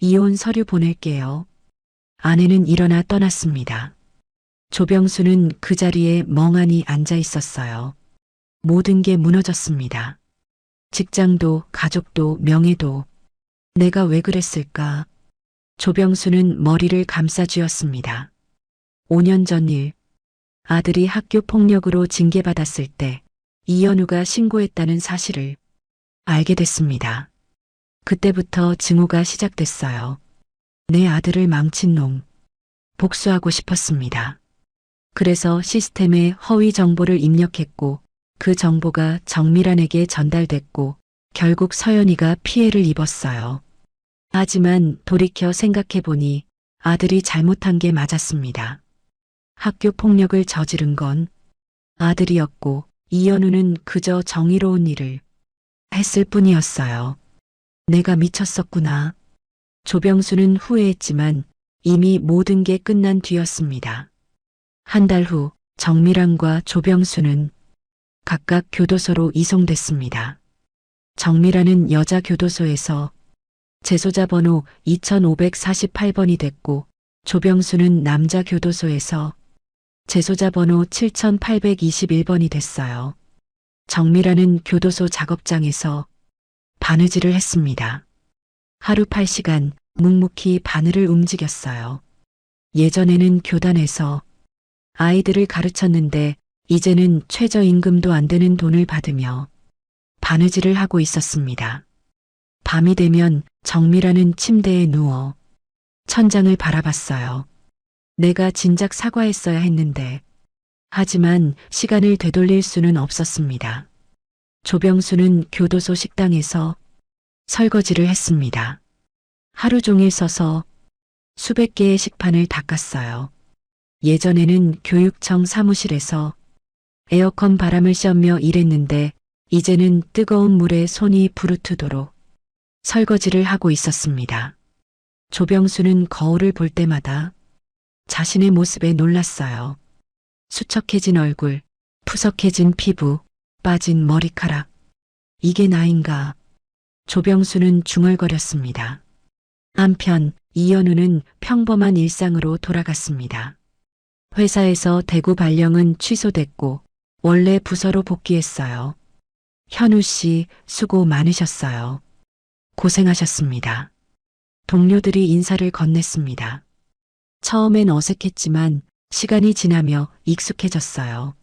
이혼 서류 보낼게요. 아내는 일어나 떠났습니다. 조병수는 그 자리에 멍하니 앉아 있었어요. 모든 게 무너졌습니다. 직장도, 가족도, 명예도. 내가 왜 그랬을까? 조병수는 머리를 감싸쥐었습니다. 5년 전 일. 아들이 학교 폭력으로 징계받았을 때 이현우가 신고했다는 사실을 알게 됐습니다. 그때부터 증오가 시작됐어요. 내 아들을 망친 놈. 복수하고 싶었습니다. 그래서 시스템에 허위 정보를 입력했고 그 정보가 정미란에게 전달됐고 결국 서연이가 피해를 입었어요. 하지만 돌이켜 생각해보니 아들이 잘못한 게 맞았습니다. 학교 폭력을 저지른 건 아들이었고 이현우는 그저 정의로운 일을 했을 뿐이었어요. 내가 미쳤었구나. 조병수는 후회했지만 이미 모든 게 끝난 뒤였습니다. 한 달 후 정미란과 조병수는 각각 교도소로 이송됐습니다. 정미란은 여자 교도소에서 재소자 번호 2548번이 됐고 조병수는 남자 교도소에서 재소자 번호 7821번이 됐어요. 정미란은 교도소 작업장에서 바느질을 했습니다. 하루 8시간 묵묵히 바늘을 움직였어요. 예전에는 교단에서 아이들을 가르쳤는데 이제는 최저임금도 안 되는 돈을 받으며 바느질을 하고 있었습니다. 밤이 되면 정미란은 침대에 누워 천장을 바라봤어요. 내가 진작 사과했어야 했는데 하지만 시간을 되돌릴 수는 없었습니다. 조병수는 교도소 식당에서 설거지를 했습니다. 하루 종일 서서 수백 개의 식판을 닦았어요. 예전에는 교육청 사무실에서 에어컨 바람을 쐬며 일했는데 이제는 뜨거운 물에 손이 부르트도록 설거지를 하고 있었습니다. 조병수는 거울을 볼 때마다 자신의 모습에 놀랐어요. 수척해진 얼굴, 푸석해진 피부, 빠진 머리카락. 이게 나인가? 조병수는 중얼거렸습니다. 한편 이현우는 평범한 일상으로 돌아갔습니다. 회사에서 대구 발령은 취소됐고 원래 부서로 복귀했어요. 현우 씨 수고 많으셨어요. 고생하셨습니다. 동료들이 인사를 건넸습니다. 처음엔 어색했지만 시간이 지나며 익숙해졌어요.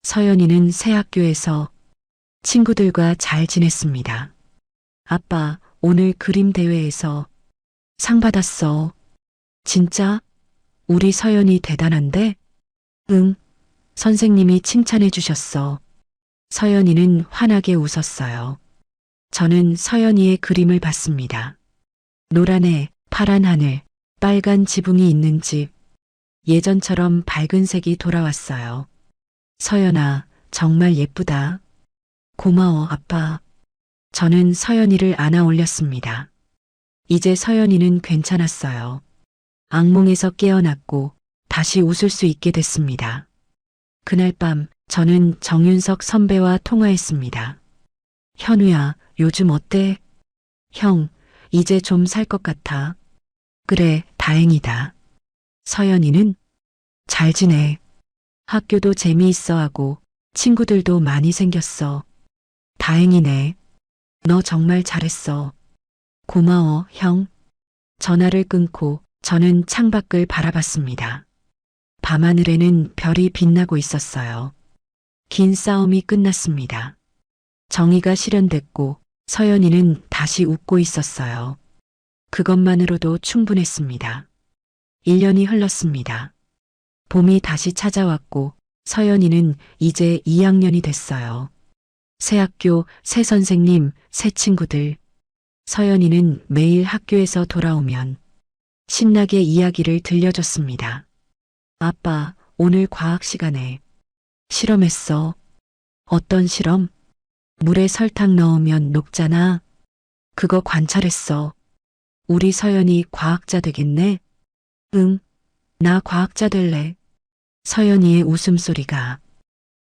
서연이는 새 학교에서 친구들과 잘 지냈습니다. 아빠, 오늘 그림 대회에서 상 받았어. 진짜? 우리 서연이 대단한데? 응. 선생님이 칭찬해 주셨어. 서연이는 환하게 웃었어요. 저는 서연이의 그림을 봤습니다. 노란 해, 파란 하늘, 빨간 지붕이 있는 집. 예전처럼 밝은 색이 돌아왔어요. 서연아, 정말 예쁘다. 고마워, 아빠. 저는 서연이를 안아 올렸습니다. 이제 서연이는 괜찮았어요. 악몽에서 깨어났고 다시 웃을 수 있게 됐습니다. 그날 밤 저는 정윤석 선배와 통화했습니다. 현우야, 요즘 어때? 형, 이제 좀 살 것 같아. 그래, 다행이다. 서연이는? 잘 지내. 학교도 재미있어 하고 친구들도 많이 생겼어. 다행이네. 너 정말 잘했어. 고마워, 형. 전화를 끊고 저는 창밖을 바라봤습니다. 밤하늘에는 별이 빛나고 있었어요. 긴 싸움이 끝났습니다. 정의가 실현됐고 서연이는 다시 웃고 있었어요. 그것만으로도 충분했습니다. 1년이 흘렀습니다. 봄이 다시 찾아왔고 서연이는 이제 2학년이 됐어요. 새 학교, 새 선생님, 새 친구들. 서연이는 매일 학교에서 돌아오면 신나게 이야기를 들려줬습니다. 아빠, 오늘 과학 시간에 실험했어. 어떤 실험? 물에 설탕 넣으면 녹잖아. 그거 관찰했어. 우리 서연이 과학자 되겠네? 응, 나 과학자 될래. 서연이의 웃음소리가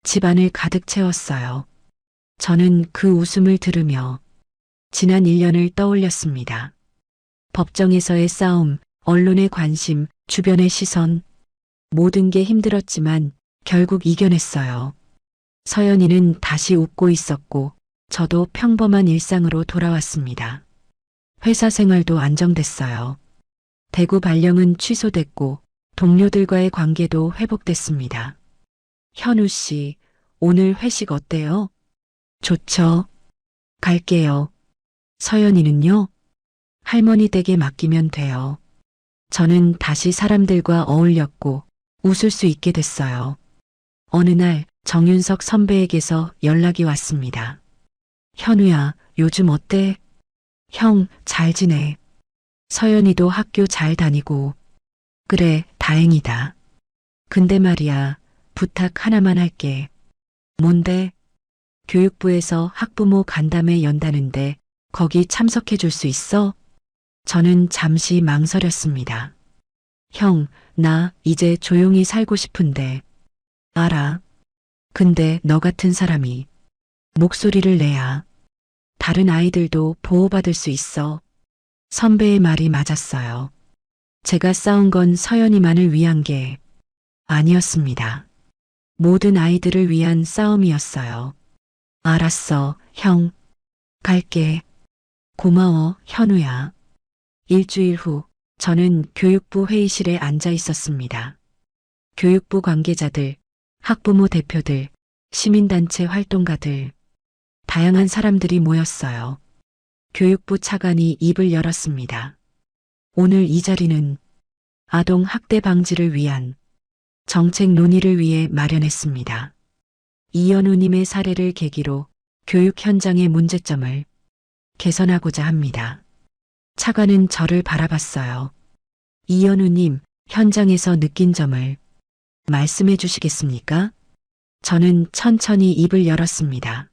집안을 가득 채웠어요. 저는 그 웃음을 들으며 지난 1년을 떠올렸습니다. 법정에서의 싸움, 언론의 관심, 주변의 시선, 모든 게 힘들었지만 결국 이겨냈어요. 서연이는 다시 웃고 있었고 저도 평범한 일상으로 돌아왔습니다. 회사 생활도 안정됐어요. 대구 발령은 취소됐고 동료들과의 관계도 회복됐습니다. 현우 씨, 오늘 회식 어때요? 좋죠. 갈게요. 서연이는요? 할머니 댁에 맡기면 돼요. 저는 다시 사람들과 어울렸고 웃을 수 있게 됐어요. 어느 날 정윤석 선배에게서 연락이 왔습니다. 현우야, 요즘 어때? 형, 잘 지내. 서연이도 학교 잘 다니고. 그래, 다행이다. 근데 말이야, 부탁 하나만 할게. 뭔데? 교육부에서 학부모 간담회 연다는데 거기 참석해 줄 수 있어? 저는 잠시 망설였습니다. 형, 나 이제 조용히 살고 싶은데. 알아. 근데 너 같은 사람이 목소리를 내야 다른 아이들도 보호받을 수 있어. 선배의 말이 맞았어요. 제가 싸운 건 서연이만을 위한 게 아니었습니다. 모든 아이들을 위한 싸움이었어요. 알았어, 형. 갈게. 고마워, 현우야. 일주일 후, 저는 교육부 회의실에 앉아 있었습니다. 교육부 관계자들, 학부모 대표들, 시민단체 활동가들, 다양한 사람들이 모였어요. 교육부 차관이 입을 열었습니다. 오늘 이 자리는 아동 학대 방지를 위한 정책 논의를 위해 마련했습니다. 이현우님의 사례를 계기로 교육 현장의 문제점을 개선하고자 합니다. 차관은 저를 바라봤어요. 이현우님, 현장에서 느낀 점을 말씀해 주시겠습니까? 저는 천천히 입을 열었습니다.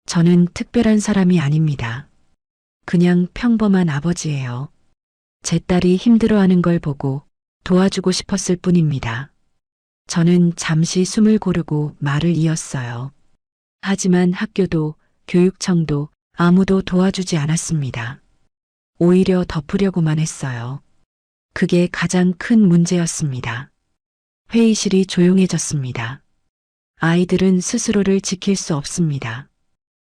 저는 특별한 사람이 아닙니다. 그냥 평범한 아버지예요. 제 딸이 힘들어하는 걸 보고 도와주고 싶었을 뿐입니다. 저는 잠시 숨을 고르고 말을 이었어요. 하지만 학교도 교육청도 아무도 도와주지 않았습니다. 오히려 덮으려고만 했어요. 그게 가장 큰 문제였습니다. 회의실이 조용해졌습니다. 아이들은 스스로를 지킬 수 없습니다.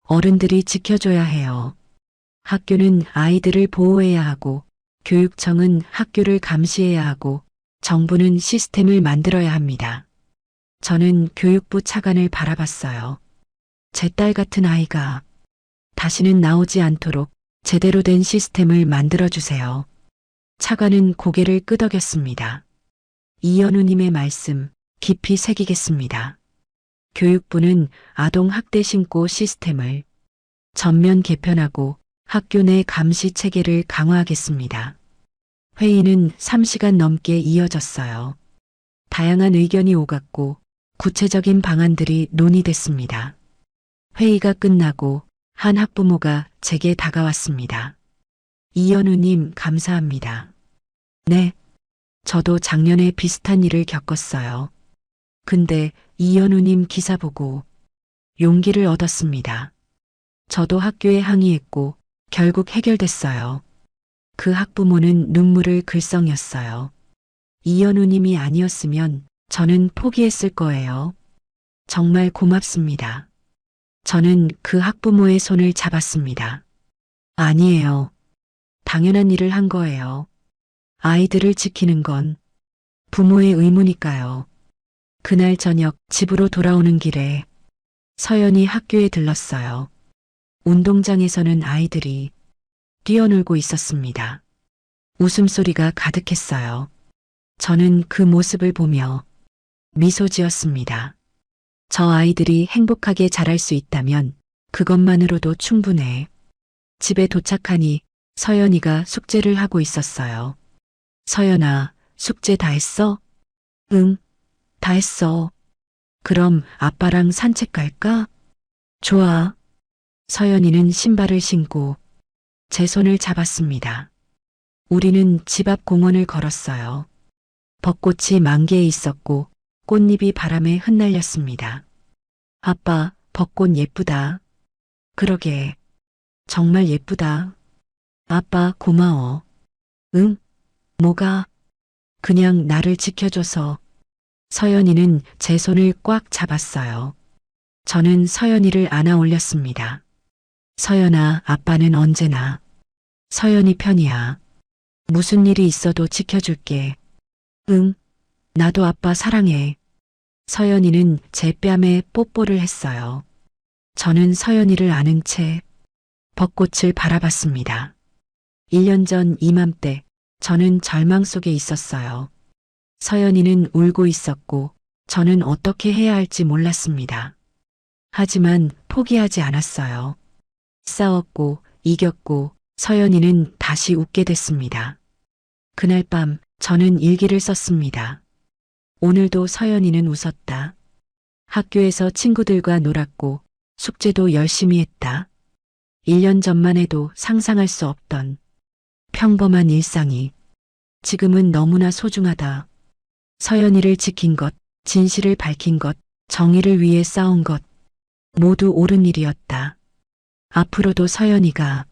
어른들이 지켜줘야 해요. 학교는 아이들을 보호해야 하고, 교육청은 학교를 감시해야 하고, 정부는 시스템을 만들어야 합니다. 저는 교육부 차관을 바라봤어요. 제 딸 같은 아이가 다시는 나오지 않도록 제대로 된 시스템을 만들어주세요. 차관은 고개를 끄덕였습니다. 이현우님의 말씀 깊이 새기겠습니다. 교육부는 아동학대 신고 시스템을 전면 개편하고 학교 내 감시 체계를 강화하겠습니다. 회의는 3시간 넘게 이어졌어요. 다양한 의견이 오갔고 구체적인 방안들이 논의됐습니다. 회의가 끝나고 한 학부모가 제게 다가왔습니다. 이현우님 감사합니다. 네, 저도 작년에 비슷한 일을 겪었어요. 근데 이현우님 기사 보고 용기를 얻었습니다. 저도 학교에 항의했고 결국 해결됐어요. 그 학부모는 눈물을 글썽였어요. 이현우님이 아니었으면 저는 포기했을 거예요. 정말 고맙습니다. 저는 그 학부모의 손을 잡았습니다. 아니에요. 당연한 일을 한 거예요. 아이들을 지키는 건 부모의 의무니까요. 그날 저녁 집으로 돌아오는 길에 서연이 학교에 들렀어요. 운동장에서는 아이들이 뛰어놀고 있었습니다. 웃음소리가 가득했어요. 저는 그 모습을 보며 미소 지었습니다. 저 아이들이 행복하게 자랄 수 있다면 그것만으로도 충분해. 집에 도착하니 서연이가 숙제를 하고 있었어요. 서연아, 숙제 다 했어? 응, 다 했어. 그럼 아빠랑 산책 갈까? 좋아. 서연이는 신발을 신고 제 손을 잡았습니다. 우리는 집 앞 공원을 걸었어요. 벚꽃이 만개해 있었고 꽃잎이 바람에 흩날렸습니다. 아빠, 벚꽃 예쁘다. 그러게. 정말 예쁘다. 아빠 고마워. 응? 뭐가? 그냥 나를 지켜줘서. 서연이는 제 손을 꽉 잡았어요. 저는 서연이를 안아 올렸습니다. 서연아, 아빠는 언제나 서연이 편이야. 무슨 일이 있어도 지켜줄게. 응, 나도 아빠 사랑해. 서연이는 제 뺨에 뽀뽀를 했어요. 저는 서연이를 안은 채 벚꽃을 바라봤습니다. 1년 전 이맘때 저는 절망 속에 있었어요. 서연이는 울고 있었고 저는 어떻게 해야 할지 몰랐습니다. 하지만 포기하지 않았어요. 싸웠고 이겼고 서연이는 다시 웃게 됐습니다. 그날 밤 저는 일기를 썼습니다. 오늘도 서연이는 웃었다. 학교에서 친구들과 놀았고 숙제도 열심히 했다. 1년 전만 해도 상상할 수 없던 평범한 일상이 지금은 너무나 소중하다. 서연이를 지킨 것, 진실을 밝힌 것, 정의를 위해 싸운 것, 모두 옳은 일이었다. 앞으로도 서연이가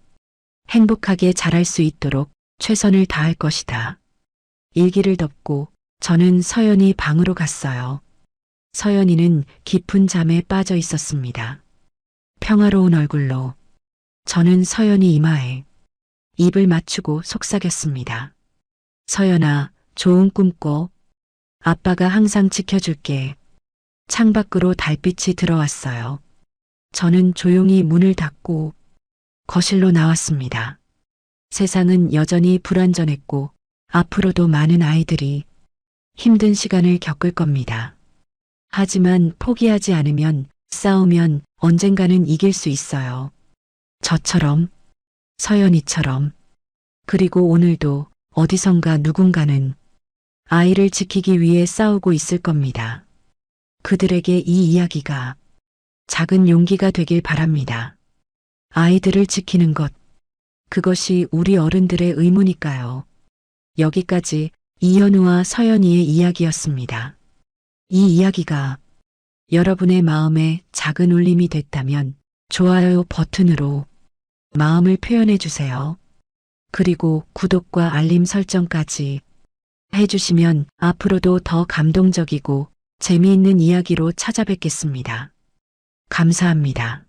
행복하게 자랄 수 있도록 최선을 다할 것이다. 일기를 덮고 저는 서연이 방으로 갔어요. 서연이는 깊은 잠에 빠져 있었습니다. 평화로운 얼굴로 저는 서연이 이마에 입을 맞추고 속삭였습니다. 서연아, 좋은 꿈 꿔. 아빠가 항상 지켜줄게. 창밖으로 달빛이 들어왔어요. 저는 조용히 문을 닫고 거실로 나왔습니다. 세상은 여전히 불완전했고 앞으로도 많은 아이들이 힘든 시간을 겪을 겁니다. 하지만 포기하지 않으면, 싸우면 언젠가는 이길 수 있어요. 저처럼, 서연이처럼, 그리고 오늘도 어디선가 누군가는 아이를 지키기 위해 싸우고 있을 겁니다. 그들에게 이 이야기가 작은 용기가 되길 바랍니다. 아이들을 지키는 것, 그것이 우리 어른들의 의무니까요. 여기까지 이현우와 서연이의 이야기였습니다. 이 이야기가 여러분의 마음에 작은 울림이 됐다면 좋아요 버튼으로 마음을 표현해 주세요. 그리고 구독과 알림 설정까지 해주시면 앞으로도 더 감동적이고 재미있는 이야기로 찾아뵙겠습니다. 감사합니다.